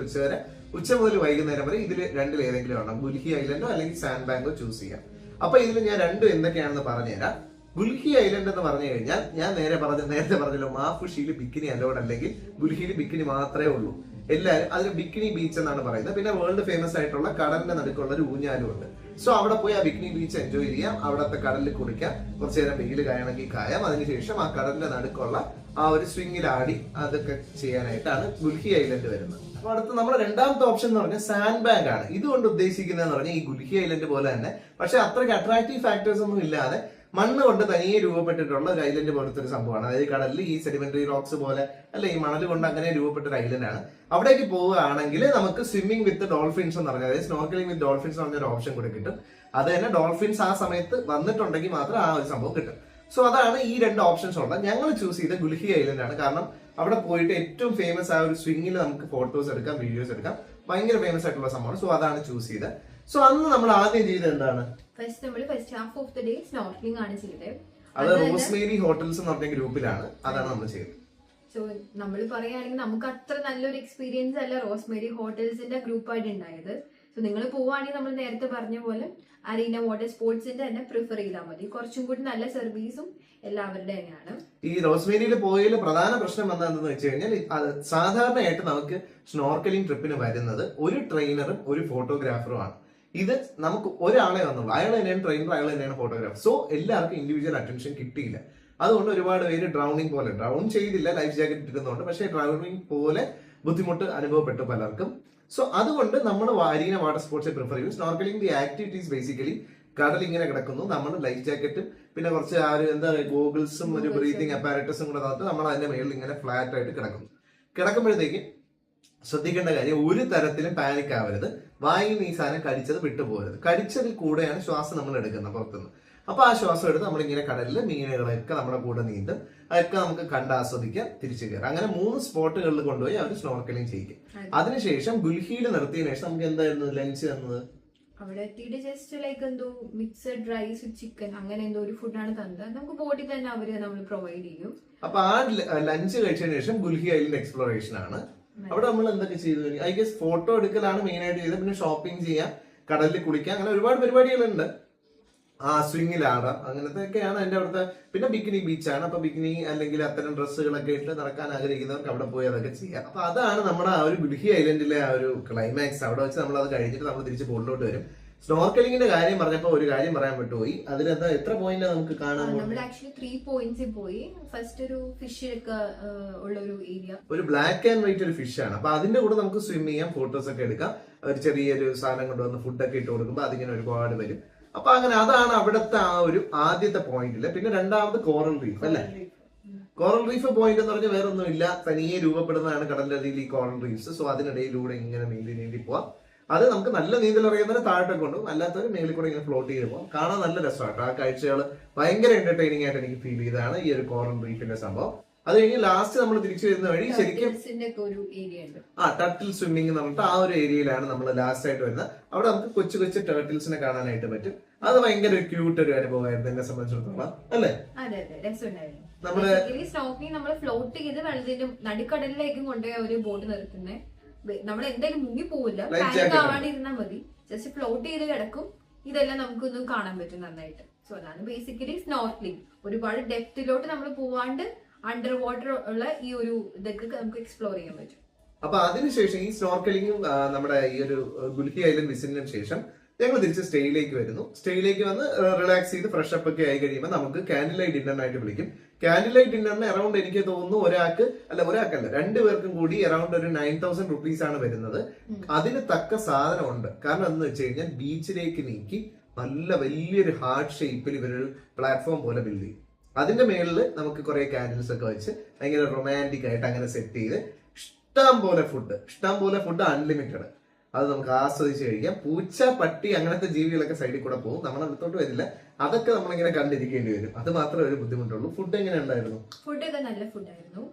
ഉച്ച മുതൽ വൈകുന്നേരം വരെ. ഇതിൽ രണ്ടിൽ ഏതെങ്കിലും ആണ്. ഗുൽഹി ഐലൻഡോ അല്ലെങ്കിൽ സാൻഡ് ബാങ്കോ ചൂസ് ചെയ്യാം. അപ്പൊ ഇതിൽ ഞാൻ രണ്ടും എന്തൊക്കെയാണെന്ന് പറഞ്ഞുതരാം. ഗുൽഹി ഐലൻഡ് എന്ന് പറഞ്ഞു കഴിഞ്ഞാൽ ഞാൻ നേരത്തെ പറഞ്ഞല്ലോ, മാഫുഷിയിൽ ബിക്കിനി അലോഡ് അല്ലെങ്കിൽ ഗുൽഹിയിൽ ബിക്കിനി മാത്രമേ ഉള്ളൂ. എല്ലാവരും അതിന് ബിക്കിനി ബീച്ച് എന്നാണ് പറയുന്നത്. പിന്നെ വേൾഡ് ഫേമസ് ആയിട്ടുള്ള കടലിന്റെ നടുക്കുള്ള ഒരു ഊഞ്ഞാലും ഉണ്ട്. സോ അവിടെ പോയി ആ ബിക്കിനി ബീച്ച് എൻജോയ് ചെയ്യാം. അവിടത്തെ കടലിൽ കുളിക്കാം, കുറച്ചു നേരം വെയിൽ കായണമെങ്കിൽ കായാം. അതിനുശേഷം ആ കടലിന്റെ നടുക്കുള്ള ആ ഒരു സ്വിങ്ങിലാടി അതൊക്കെ ചെയ്യാനായിട്ടാണ് ഗുൽഹി ഐലൻഡ് വരുന്നത്. അപ്പൊ അടുത്ത് നമ്മുടെ രണ്ടാമത്തെ ഓപ്ഷൻ എന്ന് പറഞ്ഞാൽ സാൻഡ് ബാങ്ക് ആണ്. ഇതുകൊണ്ട് ഉദ്ദേശിക്കുന്നതെന്ന് പറഞ്ഞാൽ ഈ ഗുൽഹി ഐലൻഡ് പോലെ തന്നെ, പക്ഷെ അത്രയ്ക്ക് അട്രാക്റ്റീവ് ഫാക്ടേഴ്സ് ഒന്നും ഇല്ലാതെ മണ്ണ് കൊണ്ട് തനിയെ രൂപപ്പെട്ടിട്ടുള്ള ഒരു ഐലൻഡ് പോലത്തെ ഒരു സംഭവമാണ്. അതായത് കടലിൽ ഈ സെഡിമെന്ററി റോക്സ് പോലെ അല്ലെ, ഈ മണൽ കൊണ്ട് അങ്ങനെ രൂപപ്പെട്ട ഒരു ഐലൻഡ് ആണ്. അവിടേക്ക് പോവുകയാണെങ്കിൽ നമുക്ക് സ്വിമ്മിംഗ് വിത്ത് ഡോൾഫിൻസ് എന്ന് പറഞ്ഞാൽ, അതായത് സ്നോർക്കലിംഗ് വിത്ത് ഡോൾഫിൻസ് എന്ന് പറഞ്ഞൊരു ഓപ്ഷൻ കൂടെ കിട്ടും. അത് തന്നെ ഡോൾഫിൻസ് ആ സമയത്ത് വന്നിട്ടുണ്ടെങ്കിൽ മാത്രം ആ ഒരു സംഭവം കിട്ടും. സോ അതാണ് ഈ രണ്ട് ഓപ്ഷൻസ് ഉള്ളത്. ഞങ്ങൾ ചൂസ് ചെയ്ത ഗുൽഹി ഐലൻഡ് ആണ്. കാരണം അവിടെ പോയിട്ട് ഏറ്റവും ഫേമസ് ആ ഒരു സ്വിങ്ങിൽ നമുക്ക് ഫോട്ടോസ് എടുക്കാം, വീഡിയോസ് എടുക്കാം. ഭയങ്കര ഫേമസ് ആയിട്ടുള്ള സംഭവമാണ്. സോ അതാണ് ചൂസ് ചെയ്തത്. സോ അന്ന് നമ്മൾ ആദ്യം ചെയ്തത് എന്താണ്? First half of the day snorkelling ആണ് ചെയ്തത്. അത് റോസ്മേരി ഹോട്ടൽസ് എന്ന് പറഞ്ഞ ഗ്രൂപ്പിലാണ്. അതാണ് നമ്മൾ ചെയ്തത്. സോ നമ്മൾ പറയുകയാണെങ്കിൽ നമുക്ക് അത്ര നല്ലൊരു എക്സ്പീരിയൻസ് അല്ല റോസ്മേരി ഹോട്ടൽസിന്റെ ഗ്രൂപ്പായിട്ട് ഉണ്ടായത്. സോ നിങ്ങൾ പോവുകയാണെങ്കിൽ നമ്മൾ നേരത്തെ പറഞ്ഞ പോലെ അരീന വാട്ടർ സ്പോർട്സിന്റെ തന്നെ പ്രിഫർ ചെയ്താൽ മതി. കുറച്ചും കൂടി നല്ല സർവീസും എല്ലാവരുടെ തന്നെയാണ്. ഈ റോസ്മേരിയിൽ പോയതിൽ പ്രധാന പ്രശ്നം എന്താണെന്ന് വെച്ച് കഴിഞ്ഞാൽ, സാധാരണയായിട്ട് നമുക്ക് സ്നോർക്കലിംഗ് ട്രിപ്പിന് വരുന്നത് ഒരു ട്രെയിനറും ഒരു ഫോട്ടോഗ്രാഫറും ആണ്. ഇത് നമുക്ക് ഒരാളെ വന്നുള്ളൂ. അയാൾ തന്നെയാണ് ട്രെയിനർ, അയാൾ തന്നെയാണ് ഫോട്ടോഗ്രാഫർ. സോ എല്ലാവർക്കും ഇൻഡിവിജ്വൽ അറ്റൻഷൻ കിട്ടിയില്ല. അതുകൊണ്ട് ഒരുപാട് പേര് ഡ്രൗൺ ചെയ്തില്ല, ലൈഫ് ജാക്കറ്റ് ഇട്ടിരുന്നുണ്ട്. പക്ഷേ ഡ്രൗണിങ് പോലെ ബുദ്ധിമുട്ട് അനുഭവപ്പെട്ടു പലർക്കും. സോ അതുകൊണ്ട് നമ്മൾ അരീന വാട്ടർ സ്പോർട്സ് പ്രിഫർ ചെയ്യും. സ്നോർക്കലിംഗ് ദി ആക്ടിവിറ്റീസ് ബേസിക്കലി കടൽ ഇങ്ങനെ കിടക്കുന്നു, നമ്മൾ ലൈഫ് ജാക്കറ്റും പിന്നെ കുറച്ച് ആ ഒരു എന്താ പറയുക ഗോഗിൾസും ഒരു ബ്രീതിങ് അപ്പാരറ്റസും കൂടെ തന്നിട്ട് നമ്മൾ അതിന്റെ മേളിൽ ഇങ്ങനെ ഫ്ലാറ്റ് ആയിട്ട് കിടക്കുമ്പോഴത്തേക്ക് ശ്രദ്ധിക്കേണ്ട കാര്യം, ഒരു തരത്തിലും പാനിക് ആവരുത്. വായിൽ നീ സാധനം കടിച്ചത് വിട്ടുപോകരുത്. കടിച്ചതിൽ കൂടെയാണ് ശ്വാസം നമ്മൾ എടുക്കുന്നത് പുറത്തുനിന്ന്. അപ്പൊ ആ ശ്വാസം എടുത്ത് നമ്മളിങ്ങനെ കടലിൽ മീനുകളൊക്കെ നമ്മുടെ കൂടെ നീന്തും. അതൊക്കെ നമുക്ക് കണ്ട് ആസ്വദിക്കാം, തിരിച്ചു കയറാം. അങ്ങനെ 3 സ്പോട്ടുകളിൽ കൊണ്ടുപോയി അവർ സ്നോർക്കലിംഗ് ചെയ്യിക്കും. അതിനുശേഷം ഗുൽഹിയിൽ നിർത്തിയതിനു ശേഷം നമുക്ക് എന്തായിരുന്നു ലഞ്ച് തന്നത്? അവിടെ എത്തിയിട്ട് ജസ്റ്റ് ലൈക്ക് എന്തോ മിക്സഡ് റൈസ് ചിക്കൻ അങ്ങനെ എന്തോ ഒരു ഫുഡാണ് തന്നത്. നമുക്ക് ബോട്ടിൽ തന്നെ അവര് നമ്മൾ പ്രൊവൈഡ് ചെയ്യും. അപ്പൊ ആ ലഞ്ച് കഴിച്ചതിന് ശേഷം ഗുൽഹി ഐലൻഡ് എക്സ്പ്ലോറേഷൻ ആണ്. അവിടെ നമ്മൾ എന്തൊക്കെ ചെയ്തു? ഐ ഗസ് ഫോട്ടോ എടുക്കലാണ് മെയിൻ ആയിട്ട് ചെയ്തത്. പിന്നെ ഷോപ്പിംഗ് ചെയ്യാം, കടലിൽ കുളിക്കാം, അങ്ങനെ ഒരുപാട് പരിപാടികളുണ്ട്. ആ സ്വിങ്ങിലാടാം, അങ്ങനത്തെ ഒക്കെയാണ് അതിന്റെ അവിടുത്തെ. പിന്നെ ബിക്കിനി ബീച്ചാണ്. അപ്പൊ ബിക്കിനി അല്ലെങ്കിൽ അത്തരം ഡ്രസ്സുകളൊക്കെ ഇട്ട് നടക്കാൻ ആഗ്രഹിക്കുന്നവർക്ക് അവിടെ പോയി അതൊക്കെ ചെയ്യാം. അപ്പൊ അതാണ് നമ്മുടെ ആ ഒരു ഗുൽഹി ഐലൻഡിലെ ആ ഒരു ക്ലൈമാക്സ്. അവിടെ വെച്ച് നമ്മൾ അത് കഴിഞ്ഞിട്ട് നമ്മൾ തിരിച്ച് ബോട്ടിലോട്ട് വരും. സ്നോർക്കലിംഗിന്റെ കാര്യം പറഞ്ഞപ്പോ ഒരു കാര്യം പറയാൻ വിട്ടുപോയി. അതിലെന്താ എത്ര പോയിന്റ് നമുക്ക് കാണാൻ? നമ്മൾ ആക്ച്വലി 3 പോയിന്റ്സിൽ പോയി. ഫസ്റ്റ് ഒരു ഫിഷ് ഒക്കെ ഉള്ള ഒരു ഏരിയ, ഒരു ബ്ലാക്ക് ആൻഡ് വൈറ്റ് ഒരു ഫിഷ് ആണ്. അപ്പൊ അതിന്റെ കൂടെ നമുക്ക് സ്വിം ചെയ്യാം, ഫോട്ടോസ് ഒക്കെ എടുക്കാം. ഒരു ചെറിയൊരു സാധനം കൊണ്ടുവന്ന് ഫുഡൊക്കെ ഇട്ട് കൊടുക്കുമ്പോൾ അതിങ്ങനെ ഒരുപാട് വരും. അപ്പൊ അങ്ങനെ അതാണ് അവിടുത്തെ ആ ഒരു ആദ്യത്തെ പോയിന്റില്. പിന്നെ രണ്ടാമത് കോറൽ റീഫ് അല്ലെ. കോറൽ റീഫ് പോയിന്റ് എന്ന് പറഞ്ഞാൽ വേറെ ഒന്നും ഇല്ല, തനിയെ രൂപപ്പെടുന്നതാണ് കടലിന്റെ അടിയിൽ ഈ കോറൽ റീഫ്സ്. സോ അതിനിടയിലൂടെ ഇങ്ങനെ നീന്തി പോവാം. അത് നമുക്ക് നല്ല നീന്തൽ അറിയുന്നവരെ താഴോട്ടൊക്കെ കൊണ്ടും, അല്ലാത്തവർ മേളിൽ കൂടെ ഇങ്ങനെ ഫ്ലോട്ട് ചെയ്ത് പോകാം. കാണാൻ നല്ല രസമാട്ടോ. ആ കാഴ്ചകൾ ഭയങ്കര എന്റർടൈനിങ് ആയിട്ട് എനിക്ക് ഫീൽ ചെയ്തതാണ് ഈ ഒരു കോറൽ റീഫിന്റെ സംഭവം. അത് കഴിഞ്ഞ് ലാസ്റ്റ് നമ്മൾ തിരിച്ചു വരുന്ന വഴി ശരിക്കും ടർട്ടിൽ സ്വിമ്മിംഗ് എന്ന് പറഞ്ഞിട്ട് ആ ഒരു ഏരിയയിലാണ് നമ്മൾ ലാസ്റ്റ് ആയിട്ട് വരുന്നത്. അവിടെ നമുക്ക് കൊച്ചു കൊച്ചു ടർട്ടിൽസിനെ കാണാനായിട്ട് പറ്റും. അത് ഭയങ്കര ഒരു ക്യൂട്ട് ഒരു അനുഭവമായിരുന്നു എന്നെ സംബന്ധിച്ചിടത്തോളം അല്ലേ. നമ്മള് ഫ്ലോട്ട് ചെയ്ത് വെള്ളത്തിന്റെ നടുക്കടലിലേക്കും കൊണ്ടുപോയി ഒരു ബോട്ട് നിർത്തുന്നത്. നമ്മൾ എന്തായാലും മുങ്ങി പോവില്ല, Life പാനിക് jacket ആവാണ്ട് ഇരുന്നാൽ മതി, ജസ്റ്റ് ഫ്ലോട്ട് ചെയ്ത് കിടക്കും. ഇതെല്ലാം നമുക്കൊന്നും കാണാൻ പറ്റും നന്നായിട്ട്. സോ അതാണ് ബേസിക്കലി സ്നോർക്ലിംഗ്. ഒരുപാട് ഡെപ്തിലോട്ട് നമ്മൾ പോവാണ്ട് അണ്ടർ വാട്ടർ ഉള്ള ഈ ഒരു ഇതൊക്കെ നമുക്ക് എക്സ്പ്ലോർ ചെയ്യാൻ പറ്റും. അപ്പൊ അതിനുശേഷം ഈ സ്നോർക്കലിംഗും നമ്മുടെ ഈ ഒരു ഗുൽഹി ഐലൻഡ് വിസിറ്റിനും ശേഷം ഞങ്ങൾ തിരിച്ച് സ്റ്റേയിലേക്ക് വരുന്നു. സ്റ്റേയിലേക്ക് വന്ന് റിലാക്സ് ചെയ്ത് ഫ്രഷ് അപ്പ് ഒക്കെ ആയി കഴിയുമ്പോൾ നമുക്ക് കാൻഡിൽ ലൈറ്റ് ഡിന്നറിനായിട്ട് വിളിക്കും. കാൻഡിൽ ലൈറ്റ് ഡിന്നറിന് അറൌണ്ട് എനിക്ക് തോന്നുന്നു ഒരാൾക്കല്ല 2 പേർക്കും കൂടി അറൌണ്ട് ഒരു 9,000 റുപ്പീസ് ആണ് വരുന്നത്. അതിന് തക്ക സാധനം ഉണ്ട്. കാരണം എന്താണെന്ന് വെച്ച് കഴിഞ്ഞാൽ ബീച്ചിലേക്ക് നീക്കി നല്ല വലിയൊരു ഹാർട്ട് ഷേപ്പിൽ ഇവരൊരു പ്ലാറ്റ്ഫോം പോലെ ബിൽഡ് ചെയ്യും. അതിന്റെ മേളിൽ നമുക്ക് കുറെ കാൻഡിൽസ് ഒക്കെ വെച്ച് ഭയങ്കര റൊമാൻറ്റിക് ആയിട്ട് അങ്ങനെ സെറ്റ് ചെയ്ത് ഇഷ്ടം പോലെ ഫുഡ് അൺലിമിറ്റഡ്, അത് നമുക്ക് ആസ്വദിച്ച് കഴിക്കാം. പൂച്ച, പട്ടി അങ്ങനത്തെ ജീവികളൊക്കെ സൈഡിൽ കൂടെ പോകും, നമ്മളെ അടുത്തോട്ട് വരില്ല. അതൊക്കെ നമ്മളിങ്ങനെ കണ്ടിരിക്കേണ്ടി വരും. അത് മാത്രമേ ഒരു ബുദ്ധിമുട്ടുള്ളൂ. ഫുഡ് എങ്ങനെ ഉണ്ടായിരുന്നു? ഫുഡൊക്കെ നല്ല ഫുഡായിരുന്നു.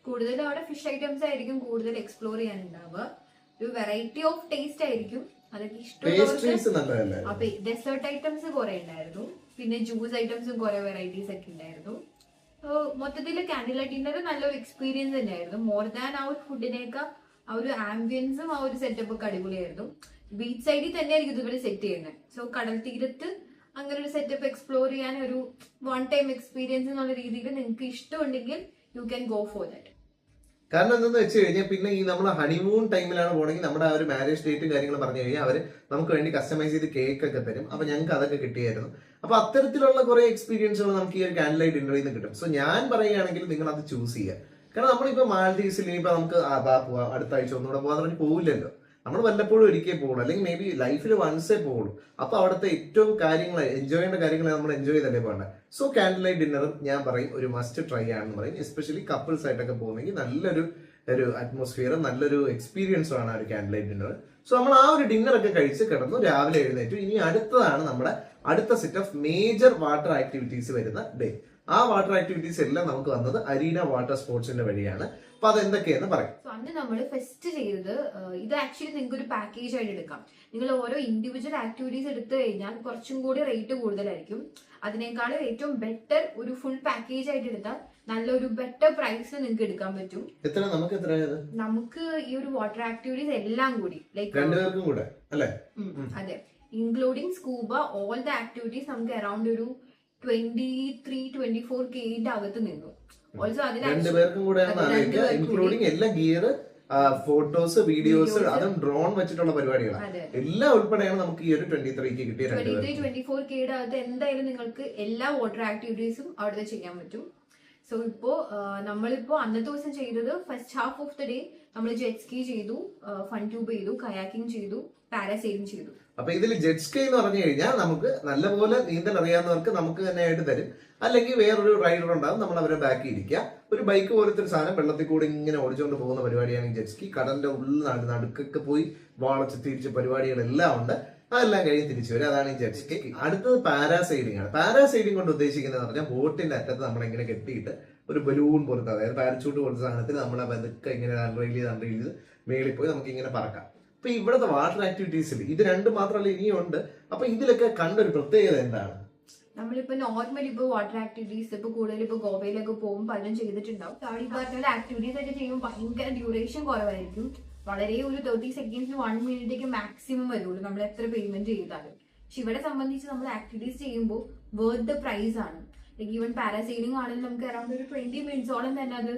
കൂടുതലും അവിടെ ഫിഷ് ഐറ്റംസ് ആയിരിക്കും കൂടുതൽ എക്സ്പ്ലോർ ചെയ്യാനുണ്ടാവുക. ഒരു വെറൈറ്റി ഓഫ് ടേസ്റ്റ് ആയിരിക്കും. അതൊക്കെ ഇഷ്ടമുള്ളവർക്ക്. ഡെസേർട്ട് ഐറ്റംസ് കുറെ ഉണ്ടായിരുന്നു. പിന്നെ ജ്യൂസ് ഐറ്റംസും കുറെ വെറൈറ്റീസ് ഒക്കെ ഉണ്ടായിരുന്നു. മൊത്തത്തിൽ കാൻഡിൽ ലൈറ്റ് ഡിന്നർ നല്ലൊരു എക്സ്പീരിയൻസ് തന്നെയായിരുന്നു. മോർ ദാൻ ആ ഒരു ഫുഡിനേക്കാൾ ആ ഒരു ആംബിയൻസും ആ ഒരു സെറ്റപ്പ് ഒക്കെ അടിപൊളിയായിരുന്നു. ബീച്ച് സൈഡിൽ തന്നെയായിരിക്കും ഇതുപോലെ സെറ്റ് ചെയ്യുന്നത്. സോ കടൽ തീരത്ത് അങ്ങനെ ഒരു സെറ്റപ്പ് എക്സ്പ്ലോർ ചെയ്യാൻ ഒരു വൺ ടൈം എക്സ്പീരിയൻസ് എന്നുള്ള രീതിയിൽ നിങ്ങൾക്ക് ഇഷ്ടമുണ്ടെങ്കിൽ U can go for that. കാരണം എന്താണെന്ന് വെച്ച് കഴിഞ്ഞാൽ പിന്നെ ഈ നമ്മൾ ഹണിമൂൺ ടൈമിലാണ് പോകണമെങ്കിൽ നമ്മുടെ ആ ഒരു മാരേജ് ഡേറ്റും കാര്യങ്ങളും പറഞ്ഞു കഴിഞ്ഞാൽ അവർ നമുക്ക് വേണ്ടി കസ്റ്റമൈസ് ചെയ്ത് കേക്ക് ഒക്കെ തരും. അപ്പൊ ഞങ്ങൾക്ക് അതൊക്കെ കിട്ടിയായിരുന്നു. അപ്പൊ അത്തരത്തിലുള്ള കുറെ എക്സ്പീരിയൻസുകൾ നമുക്ക് ഈ ഒരു കാൻഡിൽ ലൈറ്റ് ഡിന്നറിൽ നിന്ന് കിട്ടും. സോ ഞാൻ പറയുകയാണെങ്കിൽ നിങ്ങൾ അത് ചൂസ് ചെയ്യുക. കാരണം നമ്മളിപ്പോ മാൽദീവ്സിൽ ഇനിയിപ്പോ നമുക്ക് പോവാം, അടുത്ത ആഴ്ച ഒന്നുകൂടെ പോകാൻ പറഞ്ഞ് പോവില്ലല്ലോ. നമ്മൾ വല്ലപ്പോഴും ഒരിക്കൽ പോകുള്ളൂ, അല്ലെങ്കിൽ മേ ബി ലൈഫിൽ വൺസേ പോകുള്ളൂ. അപ്പൊ അവിടുത്തെ ഏറ്റവും കാര്യങ്ങൾ എൻജോയ് ചെയ്യേണ്ട കാര്യങ്ങൾ നമ്മൾ എൻജോയ് ചെയ്തല്ലേ പോകേണ്ടത്. സോ കാൻഡിൽ ലൈറ്റ് ഡിന്നറും ഞാൻ പറയും ഒരു മസ്റ്റ് ട്രൈ ആണെന്ന് പറയും. എസ്പെഷ്യലി കപ്പിൾസ് ആയിട്ടൊക്കെ പോകുന്നെങ്കിൽ നല്ലൊരു അറ്റ്മോസ്ഫിയറും നല്ലൊരു എക്സ്പീരിയൻസും ആണ് ആ ഒരു കാൻഡിൽ ലൈറ്റ് ഡിന്നർ. സോ നമ്മൾ ആ ഒരു ഡിന്നർ ഒക്കെ കഴിച്ച് കിടന്നു, രാവിലെ എഴുന്നേറ്റു. ഇനി അടുത്തതാണ് നമ്മുടെ അടുത്ത set of major water activities വരുന്ന ഡേ. ആ വാട്ടർ ആക്ടിവിറ്റീസ് എല്ലാം നമുക്ക് വന്നത് അരീന വാട്ടർ സ്പോർട്സിന്റെ വഴിയാണ്. അപ്പൊ അതെന്തൊക്കെയെന്ന് പറയാം. അന്ന് നമ്മൾ ഫസ്റ്റ് ചെയ്തത് ഇത് ആക്ച്വലി നിങ്ങൾക്ക് ഒരു പാക്കേജ് ആയിട്ട് എടുക്കാം. നിങ്ങൾ ഓരോ ഇൻഡിവിജ്വൽ ആക്ടിവിറ്റീസ് എടുത്തു കഴിഞ്ഞാൽ കുറച്ചും കൂടി റേറ്റ് കൂടുതലായിരിക്കും. അതിനേക്കാളും ഏറ്റവും ബെറ്റർ ഒരു ഫുൾ പാക്കേജ് ആയിട്ട് എടുത്താൽ നല്ലൊരു ബെറ്റർ പ്രൈസിൽ നിങ്ങൾക്ക് എടുക്കാൻ പറ്റും. നമുക്ക് ഈ ഒരു വാട്ടർ ആക്ടിവിറ്റീസ് എല്ലാം കൂടി അതെ, including scuba, all the activities നമുക്ക് അറൌണ്ട് ഒരു 23-24K അകത്ത് നിന്നു. ഓൾസോ ഇൻക്ലൂഡിങ് എല്ലാ ഗിയർ, ഫോട്ടോസ്, വീഡിയോസ്, അതും ഡ്രോൺ വെച്ചിട്ടുള്ള പരിപാടികളാണ് എല്ലാം ഉൾപ്പെടെയാണ് നമുക്ക് ഈ ഒരു 23K കിട്ടിയ 23-24K അകത്ത് എന്തായാലും നിങ്ങൾക്ക് എല്ലാ വാട്ടർ ആക്ടിവിറ്റീസും അവിടെ ചെയ്യാൻ പറ്റും. സോ നമ്മളിപ്പോ അന്നത്തെ ദിവസം ചെയ്തത് first half of the day നമ്മൾ ജെറ്റ് സ്കീ ചെയ്തു, ഫൺ ട്യൂബ് ചെയ്തു, കയാക്കിംഗ് ചെയ്തു, പാരാസൈലിംഗ് ചെയ്തു. അപ്പൊ ഇതിൽ ജെറ്റ് സ്കീ എന്ന് പറഞ്ഞു കഴിഞ്ഞാൽ നമുക്ക് നല്ലപോലെ നീന്തൽ അറിയാവുന്നവർക്ക് നമുക്ക് തന്നെ ആയിട്ട് തരും. അല്ലെങ്കിൽ വേറൊരു റൈഡർ ഉണ്ടാവും, നമ്മൾ അവരെ ബാക്കി ഇരിക്കുക. ഒരു ബൈക്ക് പോലത്തെ ഒരു സാധനം വെള്ളത്തിൽ കൂടെ ഇങ്ങനെ ഓടിച്ചുകൊണ്ട് പോകുന്ന പരിപാടിയാണ് ഈ ജെറ്റ് സ്കീ. കടലിന്റെ നടുക്കൊക്കെ പോയി വാളച്ച് തിരിച്ച് പരിപാടികളെല്ലാം ഉണ്ട്. അതെല്ലാം കഴിഞ്ഞ് തിരിച്ചു വരും. അതാണ് ഈ ജെറ്റ് സ്കീ. അടുത്തത് പാരാസൈലിംഗ് ആണ്. പാരാസൈലിംഗ് കൊണ്ട് ഉദ്ദേശിക്കുന്നത് പറഞ്ഞാൽ ബോട്ടിന്റെ അറ്റത്ത് നമ്മളിങ്ങനെ കെട്ടിയിട്ട് ഒരു ബലൂൺ പോലത്തെ, അതായത് പാരച്യൂട്ട് പോലത്തെ സാധനത്തിൽ നമ്മളെ പതുക്കെ ഇങ്ങനെ അൺറെയിൽ ചെയ്ത് മേളിൽ പോയി നമുക്ക് ഇങ്ങനെ പറക്കാം. അപ്പൊ ഇവിടുത്തെ വാട്ടർ ആക്ടിവിറ്റീസിൽ ഇത് രണ്ടും മാത്രമല്ല ഇനിയും ഉണ്ട്. അപ്പൊ ഇതിലൊക്കെ കണ്ടൊരു പ്രത്യേകത എന്താണ്? നമ്മളിപ്പോ നോർമലി ഇപ്പൊ വാട്ടർ ആക്ടിവിറ്റീസ് ഇപ്പൊ കൂടുതൽ ഇപ്പൊ ഗോവയിലൊക്കെ പോകുമ്പോൾ പലരും ചെയ്തിട്ടുണ്ടാവും. ഈ പറഞ്ഞ ആക്ടിവിറ്റീസ് ഒക്കെ ചെയ്യുമ്പോൾ ഭയങ്കര ഡ്യൂറേഷൻ കുറവായിരിക്കും. വളരെ ഒരു 30 സെക്കൻഡ്സ് 1 മിനിറ്റേക്ക് മാക്സിമം വരുള്ളൂ നമ്മൾ എത്ര പേയ്മെന്റ് ചെയ്താലും. പക്ഷെ ഇവിടെ സംബന്ധിച്ച് നമ്മൾ ആക്ടിവിറ്റീസ് ചെയ്യുമ്പോൾ വേർത്ത് ദ പ്രൈസ് ആണ്. ഈവൻ പാരാസൈലിംഗ് ആണെങ്കിൽ നമുക്ക് അറൌണ്ട് ഒരു 20 മിനിറ്റ്സോളം തന്നെ അത്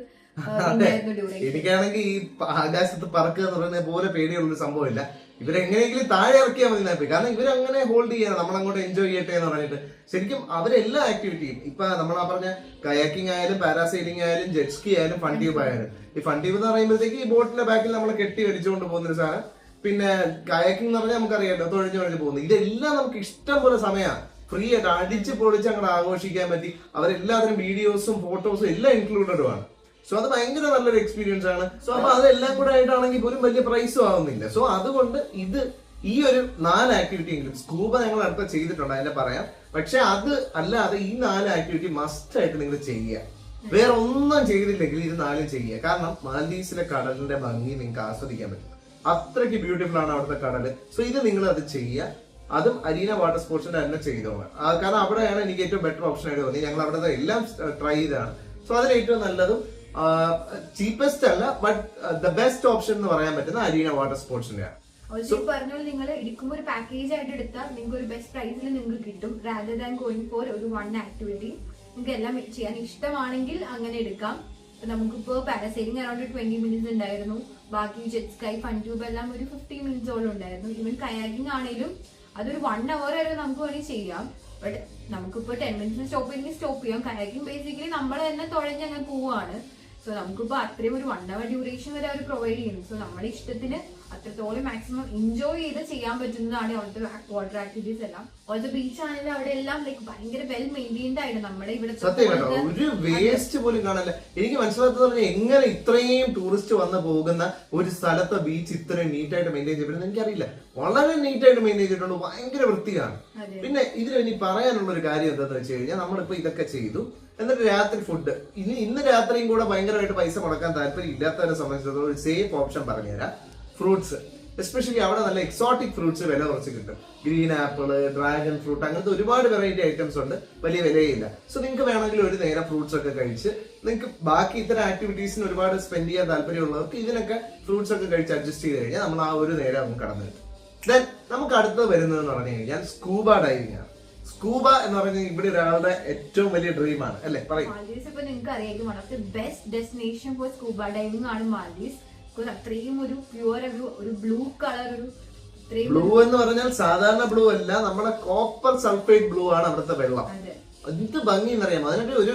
എനിക്കാണെങ്കിൽ ഈ ആകാശത്ത് പറക്കുക എന്ന് പറയുന്നത് പോലെ പേടിയുള്ളൊരു സംഭവമില്ല. ഇവരെങ്ങനെയെങ്കിലും താഴെ ഇറക്കിയാൽ മതി നാപ്പി. കാരണം ഇവരങ്ങനെ ഹോൾഡ് ചെയ്യണം, നമ്മളങ്ങോട്ട് എൻജോയ് ചെയ്യട്ടെ എന്ന് പറഞ്ഞിട്ട്. ശരിക്കും അവരെല്ലാ ആക്ടിവിറ്റിയും ഇപ്പൊ നമ്മളാ പറഞ്ഞ കയാക്കിംഗ് ആയാലും പാരാസൈലിംഗ് ആയാലും ജെറ്റ് സ്കീ ആയാലും ഫൺ ട്യൂബ് ആയാലും. ഈ ഫൺ ട്യൂബ് എന്ന് പറയുമ്പോഴത്തേക്ക് ഈ ബോട്ടിന്റെ ബാക്കിൽ നമ്മളെ കെട്ടി വലിച്ചുകൊണ്ട് പോകുന്ന ഒരു സാധനം. പിന്നെ കയാക്കിംഗ് എന്ന് പറഞ്ഞാൽ നമുക്കറിയാലോ തൊഴിഞ്ഞു പോകുന്നത്. ഇതെല്ലാം നമുക്ക് ഇഷ്ടം പോലെ സമയമാണ് ഫ്രീ ആയിട്ട് അടിച്ച് പൊളിച്ച് അങ്ങോട്ട് ആഘോഷിക്കാൻ പറ്റി. അവരെല്ലാത്തിനും വീഡിയോസും ഫോട്ടോസും എല്ലാം ഇൻക്ലൂഡഡും ആണ്. സോ അത് ഭയങ്കര നല്ലൊരു എക്സ്പീരിയൻസ് ആണ്. സോ അപ്പൊ അതെല്ലാം കൂടെ ആയിട്ടാണെങ്കിൽ പോലും വലിയ പ്രൈസും ആവുന്നില്ല. സോ അതുകൊണ്ട് ഇത് ഈ ഒരു 4 ആക്ടിവിറ്റി എങ്കിലും സ്കൂബ ഞങ്ങൾ അടുത്ത ചെയ്തിട്ടുണ്ട്, അതിനെ പറയാം. പക്ഷെ അത് അല്ലാതെ ഈ 4 ആക്ടിവിറ്റി മസ്റ്റ് ആയിട്ട് നിങ്ങൾ ചെയ്യുക. വേറെ ഒന്നും ചെയ്തില്ലെങ്കിൽ ഇത് 4 ചെയ്യുക. കാരണം മാൽദീവ്സിലെ കടലിന്റെ ഭംഗി നിങ്ങൾക്ക് ആസ്വദിക്കാൻ പറ്റും. അത്രയ്ക്ക് ബ്യൂട്ടിഫുൾ ആണ് അവിടുത്തെ കടല്. സോ ഇത് നിങ്ങൾ അത് ചെയ്യുക. അതും അരീന വാട്ടർ സ്പോർട്സിന്റെ തന്നെ ചെയ്തോളാം. കാരണം അവിടെയാണ് എനിക്ക് ഏറ്റവും ബെറ്റർ ഓപ്ഷൻ ആയിട്ട് തോന്നി. ഞങ്ങൾ അവിടെ എല്ലാം ട്രൈ ചെയ്തതാണ്. സോ അതിൽ ഏറ്റവും നല്ലതും ചീപ്പസ്റ്റ് അല്ല, ബട്ട് ദ ബെസ്റ്റ് ഓപ്ഷൻ എന്ന് പറയാൻ പറ്റുന്ന അരീന വാട്ടർ സ്പോർട്സിന്റെയാണ്. ഓൾസോ പറഞ്ഞോളൂ, നിങ്ങൾ എടുക്കുമ്പോൾ ഒരു പാക്കേജ് ആയിട്ട് എടുത്താൽ നിങ്ങൾക്ക് ഒരു ബെസ്റ്റ് പ്രൈസിൽ നിങ്ങൾക്ക് കിട്ടും. റാദർ ദാൻ ഗോയിങ് ഫോർ ഒരു വൺ ആക്ടിവിറ്റി. നിങ്ങൾക്ക് എല്ലാം ചെയ്യാൻ ഇഷ്ടമാണെങ്കിൽ അങ്ങനെ എടുക്കാം. നമുക്കിപ്പോ പാരസൈലിംഗ് അറൌണ്ട് 20 മിനിറ്റ്സ് ഉണ്ടായിരുന്നു. ബാക്കി ജെറ്റ് സ്കൈ, ഫൺ ട്യൂബ് എല്ലാം ഒരു 50 മിനിറ്റ്സോളം ഉണ്ടായിരുന്നു. ഈവൻ കയാക്കിംഗ് ആണെങ്കിലും അതൊരു 1 അവർ വരെ നമുക്ക് വേണമെങ്കിൽ ചെയ്യാം. ബട്ട് നമുക്കിപ്പോ 10 മിനിറ്റ്സ് സ്റ്റോപ്പ് ചെയ്തെങ്കിൽ സ്റ്റോപ്പ് ചെയ്യാം. കയാക്കിംഗ് ബേസിക്കലി നമ്മൾ തന്നെ തുഴഞ്ഞ് അങ്ങനെ പോവാണ്. സോ നമുക്കിപ്പോ അത്രയും ഒരു 1 അവർ ഡ്യൂറേഷൻ വരെ അവർ പ്രൊവൈഡ് ചെയ്യുന്നു. സോ നമ്മുടെ ഇഷ്ടത്തിന് അത്രത്തോളം മാക്സിമം എൻജോയ് ചെയ്ത് ചെയ്യാൻ പറ്റുന്നതാണ് അവിടുത്തെ വാട്ടർ ആക്ടിവിറ്റീസ് എല്ലാം. ഓൾസോ ബീച്ച് ആണെങ്കിൽ അവിടെ എല്ലാം ലൈക്ക് ഭയങ്കര വെൽ മെയിൻറ്റൈൻഡ് ആയിട്ട് നമ്മുടെ ഇവിടെ സത്യം കേട്ടോ, ഒരു വേസ്റ്റ് പോലും കാണാനില്ല. എനിക്ക് മനസ്സിലാത്തത് പറഞ്ഞാൽ എങ്ങനെ ഇത്രയും ടൂറിസ്റ്റ് വന്ന് പോകുന്ന ഒരു സ്ഥലത്തെ ബീച്ച് ഇത്രയും നീറ്റായിട്ട് മെയിൻറ്റെയിൻ ചെയ്യപ്പെടുന്നത് എനിക്കറിയില്ല. വളരെ നീറ്റായിട്ട് മെയിൻറ്റെയിൻ ചെയ്തിട്ടുണ്ട്, ഭയങ്കര വൃത്തിയാണ്. പിന്നെ ഇതിൽ ഇനി പറയാനുള്ള ഒരു കാര്യം എന്താണെന്ന് വെച്ച് കഴിഞ്ഞാൽ നമ്മളിപ്പോ ഇതൊക്കെ ചെയ്തു, എന്നിട്ട് രാത്രി ഫുഡ്. ഇന്ന് രാത്രിയും കൂടെ ഭയങ്കരമായിട്ട് പൈസ മുടക്കാൻ താല്പര്യം ഇല്ലാത്തവരെ സംബന്ധിച്ചിടത്തോളം ഒരു സേഫ് ഓപ്ഷൻ പറഞ്ഞുതരാം. ഫ്രൂട്ട്സ്, എസ്പെഷ്യലി അവിടെ നല്ല എക്സോട്ടിക് ഫ്രൂട്ട്സ് വില കുറച്ച് കിട്ടും. ഗ്രീൻ ആപ്പിള്, ഡ്രാഗൺ ഫ്രൂട്ട്, അങ്ങനത്തെ ഒരുപാട് വെറൈറ്റി ഐറ്റംസ് ഉണ്ട്, വലിയ വിലയില്ല. സോ നിങ്ങൾക്ക് വേണമെങ്കിൽ ഒരു നേരം ഫ്രൂട്ട്സ് ഒക്കെ കഴിച്ച് നിങ്ങൾക്ക് ബാക്കി ഇത്തരം ആക്ടിവിറ്റീസിന് ഒരുപാട് സ്പെൻഡ് ചെയ്യാൻ താല്പര്യമുള്ളവർക്ക് ഇതിനൊക്കെ ഫ്രൂട്ട്സ് ഒക്കെ കഴിച്ച് അഡ്ജസ്റ്റ് ചെയ്ത് കഴിഞ്ഞാൽ നമ്മൾ ആ ഒരു നേരം നമുക്ക് കടന്നു കിട്ടും. ദെൻ നമുക്ക് അടുത്ത് വരുന്നതെന്ന് പറഞ്ഞു കഴിഞ്ഞാൽ സ്കൂബ ഡൈവിംഗ് ആണ്. സ്കൂബ എന്ന് പറയുന്നത് ഇവിടെ ഒരാളുടെ ഏറ്റവും വലിയ ഡ്രീമാണ് അല്ലെ, പറയും. മാൽഡീവ്സ് ഇപ്പൊ നിങ്ങൾക്ക് അറിയാം, one of the best destination four scuba diving ആണ് മാൽഡീവ്സ്. അത്രയും ഒരു പ്യുവർ ഒരു ബ്ലൂ കളർ, ഒരു ബ്ലൂ എന്ന് പറഞ്ഞാൽ സാധാരണ ബ്ലൂ അല്ല, നമ്മുടെ കോപ്പർ സൾഫേറ്റ് ബ്ലൂ ആണ് അവിടുത്തെ വെള്ളം. എന്ത് ഭംഗി എന്നറിയാമോ, അതിനൊക്കെ ഒരു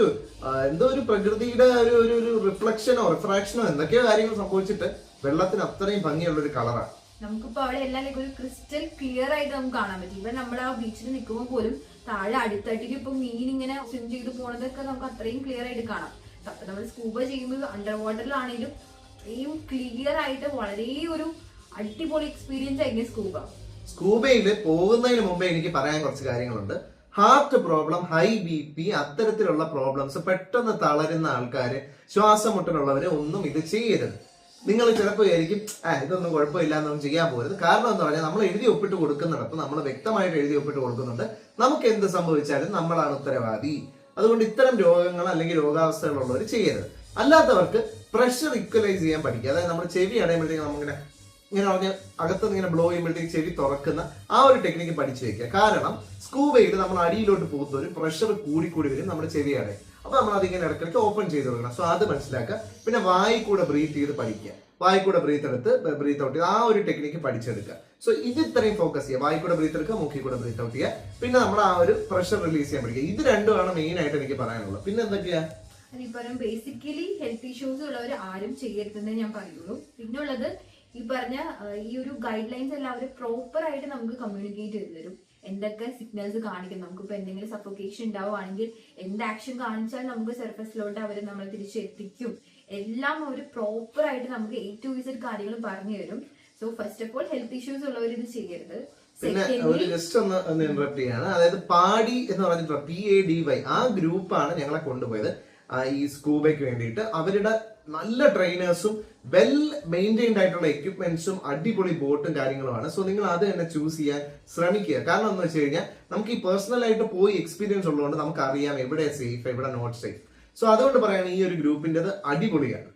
എന്തോ ഒരു പ്രകൃതിയുടെ ഒരു റിഫ്ലക്ഷനോ റിഫ്രാക്ഷനോ എന്തൊക്കെയോ കാര്യങ്ങൾ സംഭവിച്ചിട്ട് വെള്ളത്തിന് അത്രയും ഭംഗിയുള്ള ഒരു കളറാണ്. നമുക്കിപ്പോ അവിടെ എല്ലാം ഒരു ക്രിസ്റ്റൽ ക്ലിയർ ആയിട്ട് നമുക്ക് കാണാൻ പറ്റും. ഇവൻ നമ്മൾ ആ ബീച്ചിൽ നിൽക്കുമ്പോൾ പോലും താഴെ അടിത്തട്ടിൽ ഇപ്പൊ മീൻ ഇങ്ങനെ സ്വിം ചെയ്ത് പോണതൊക്കെ നമുക്ക് അത്രയും ക്ലിയർ ആയിട്ട് കാണാം. അപ്പൊ നമ്മൾ സ്കൂബ ചെയ്യുമ്പോൾ അണ്ടർ വാട്ടറിലാണെങ്കിലും അത്രയും ക്ലിയർ ആയിട്ട് വളരെ ഒരു അടിപൊളി എക്സ്പീരിയൻസ് ആയിരിക്കും സ്കൂബ. സ്കൂബയില് പോകുന്നതിന് മുമ്പേ എനിക്ക് പറയാൻ കുറച്ച് കാര്യങ്ങളുണ്ട്. ഹാർട്ട് പ്രോബ്ലം, ഹൈ BP, അത്തരത്തിലുള്ള പ്രോബ്ലംസ്, പെട്ടെന്ന് തളരുന്ന ആൾക്കാര്, ശ്വാസം മുട്ടലുള്ളവര് ഒന്നും ഇത് ചെയ്യരുത്. നിങ്ങൾ ചിലപ്പോൾ വിചാരിക്കും ഇതൊന്നും കുഴപ്പമില്ല എന്നൊന്നും ചെയ്യാൻ പോകരുത്. കാരണം എന്ന് പറഞ്ഞാൽ നമ്മൾ എഴുതി ഒപ്പിട്ട് കൊടുക്കുന്നിടത്ത് നമ്മൾ വ്യക്തമായിട്ട് എഴുതി ഒപ്പിട്ട് കൊടുക്കുന്നുണ്ട്, നമുക്ക് എന്ത് സംഭവിച്ചാലും നമ്മളാണ് ഉത്തരവാദി. അതുകൊണ്ട് ഇത്തരം രോഗങ്ങൾ അല്ലെങ്കിൽ രോഗാവസ്ഥകളുള്ളവർ ചെയ്യരുത്. അല്ലാത്തവർക്ക് പ്രഷർ ഇക്വലൈസ് ചെയ്യാൻ പഠിക്കുക. അതായത് നമ്മൾ ചെവി അടയുമ്പോഴത്തേക്ക് നമ്മളിങ്ങനെ ഇങ്ങനെ പറഞ്ഞ് അകത്തുനിന്ന് ഇങ്ങനെ ബ്ലോ ചെയ്യുമ്പോഴത്തേക്ക് ചെവി തുറക്കുന്ന ആ ഒരു ടെക്നിക്ക് പഠിച്ചു വെക്കുക. കാരണം സ്കൂബയിൽ നമ്മൾ അടിയിലോട്ട് പോകുന്ന ഒരു പ്രഷർ കൂടി വരും നമ്മുടെ ചെവി അടയും. അപ്പൊ നമ്മൾ അതിങ്ങനെ ഇടയ്ക്കിടയ്ക്ക് ഓപ്പൺ ചെയ്ത് കൊടുക്കണം. സോ അത് മനസ്സിലാക്കുക. പിന്നെ വായി കൂടെ ബ്രീത്ത് ചെയ്ത് പഠിക്കുക. വായി കൂടെ ബ്രീത്ത് എടുത്ത് ബ്രീത്ത് ഔട്ട് ചെയ്ത് ആ ഒരു ടെക്നിക്ക് പഠിച്ചെടുക്കുക. സോ ഇത് ഇത്രയും ഫോക്കസ് ചെയ്യുക. വായി കൂടെ ബ്രീത്ത് എടുക്കുക, മൂക്കി കൂടെ ബ്രീത്ത് ഔട്ട് ചെയ്യുക. പിന്നെ നമ്മൾ ആ ഒരു പ്രഷർ റിലീസ് ചെയ്യാൻ പഠിക്കുക. ഇത് രണ്ടുമാണ് മെയിൻ ആയിട്ട് എനിക്ക് പറയാനുള്ളത്. പിന്നെ എന്തൊക്കെയാ ബേസിക്കലി ഹെൽത്ത് ഇഷ്യൂസ് ഉള്ളവർ ആരും ചെയ്യരുതെന്നേ ഞാൻ പറയുള്ളൂ. പിന്നെ ഉള്ളത് ഈ പറഞ്ഞ ഈ ഒരു ഗൈഡ് ലൈൻസ് എല്ലാവരും പ്രോപ്പർ ആയിട്ട് നമുക്ക് കമ്മ്യൂണിക്കേറ്റ് ചെയ്തു തരും. എന്തൊക്കെ സിഗ്നൽസ് കാണിക്കും, നമുക്കിപ്പോൾ എന്തെങ്കിലും സഫോക്കേഷൻ ഉണ്ടാവുകയാണെങ്കിൽ എന്ത് ആക്ഷൻ കാണിച്ചാൽ നമുക്ക് സർഫസിലോട്ട് അവർ നമ്മൾ തിരിച്ചെത്തിക്കും, എല്ലാം അവർ പ്രോപ്പർ ആയിട്ട് നമുക്ക് A to Z കാര്യങ്ങൾ പറഞ്ഞു തരും. So first of all health issues ഉള്ളവർ ഇത് ചെയ്യരുത്. പിന്നെ ഒരു ജസ്റ്റ് ഒന്ന് ഇന്ററപ്റ്റ് ചെയ്യാണ്. അതായത് പാടി എന്ന് പറഞ്ഞിട്ടുള്ള PADY ആ ഗ്രൂപ്പാണ് ഞങ്ങളെ കൊണ്ടുപോയത് ഈ സ്കൂബയ്ക്ക് വേണ്ടിയിട്ട്. അവരുടെ നല്ല ട്രെയിനേഴ്സും വെൽ മെയിൻറ്റൈൻഡ് ആയിട്ടുള്ള എക്യുപ്മെന്റ്സും അടിപൊളി ബോട്ടും കാര്യങ്ങളുമാണ്. സോ നിങ്ങൾ അത് തന്നെ ചൂസ് ചെയ്യാൻ ശ്രമിക്കുക. കാരണം എന്ന് വെച്ച് കഴിഞ്ഞാൽ നമുക്ക് ഈ പേഴ്സണൽ ആയിട്ട് പോയി എക്സ്പീരിയൻസ് ഉള്ളതുകൊണ്ട് നമുക്ക് അറിയാം എവിടെ സേഫ് എവിടെ നോട്ട് സേഫ്. സോ അതുകൊണ്ട് പറയുകയാണ് ഈ ഒരു ഗ്രൂപ്പിന്റേത് അടിപൊളിയാണ്.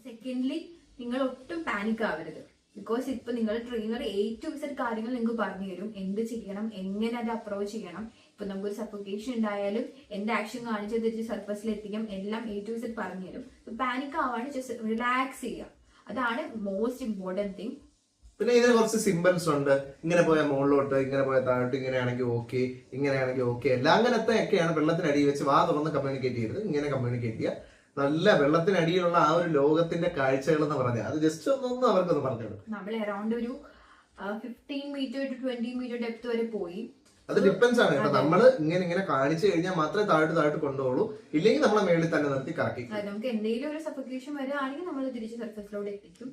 സെക്കൻഡ്ലി, നിങ്ങൾ ഒട്ടും പാനിക് ആവരുത്. ബിക്കോസ് ഇപ്പൊ നിങ്ങൾ ട്രെയിനർ A to Z കാര്യങ്ങൾ നിങ്ങൾക്ക് പറഞ്ഞു തരും, എന്ത് ചെയ്യണം, എങ്ങനെ അത് അപ്രോച്ച് ചെയ്യണം. ഇപ്പൊ നമുക്കൊരു സഫോക്കേഷൻ ഉണ്ടായാലും എന്ത് ആക്ഷൻ കാണിച്ചാൽ തിരിച്ച് സർഫസിൽ എത്തിക്കാം, എല്ലാം A to Z പറഞ്ഞു തരും. പാനിക് ആവാണ്ട് ജസ്റ്റ് റിലാക്സ് ചെയ്യുക, അതാണ് മോസ്റ്റ് ഇമ്പോർട്ടന്റ് തിങ്. പിന്നെ ഇതിന് കുറച്ച് സിമ്പിൾസ് ഉണ്ട്. ഇങ്ങനെ പോയാൽ മുകളിലോട്ട്, ഇങ്ങനെ പോയാൽ താഴോട്ട്, ഇങ്ങനെയാണെങ്കിൽ ഓക്കെ, ഇങ്ങനെയാണെങ്കിൽ ഓക്കെ അല്ല, അങ്ങനത്തെ ഒക്കെയാണ്. വെള്ളത്തിനടിയിൽ വെച്ച് വാ തുറന്ന് കമ്മ്യൂണിക്കേറ്റ് ചെയ്യരുത്, ഇങ്ങനെ കമ്മ്യൂണിക്കേറ്റ് ചെയ്യുക. നല്ല വെള്ളത്തിനടിയിലുള്ള ആ ഒരു ലോകത്തിന്റെ കാഴ്ചകൾ എന്ന് പറഞ്ഞാൽ അത് ജസ്റ്റ് ഒന്നും അവർക്കൊന്ന് പറഞ്ഞത്. നമ്മൾ അറൌണ്ട് ഒരു 15 മീറ്റർ to 20 മീറ്റർ ഡെപ്ത് വരെ പോയി. അത് ഡിപ്പെൻസ് ആണ് കേട്ടോ. നമ്മള് ഇങ്ങനെ കാണിച്ചു കഴിഞ്ഞാൽ മാത്രമേ താഴോട്ട് കൊണ്ടുപോകുള്ളൂ, ഇല്ലെങ്കിൽ നമ്മളെ മേളിൽ തന്നെ നിർത്തി കറക്കി. നമുക്ക് എന്തെങ്കിലും ഒരു സഫോക്കേഷൻ വരികയാണെങ്കിൽ നമ്മൾ തിരിച്ച് സർഫസിലോട്ട് എത്തിക്കും.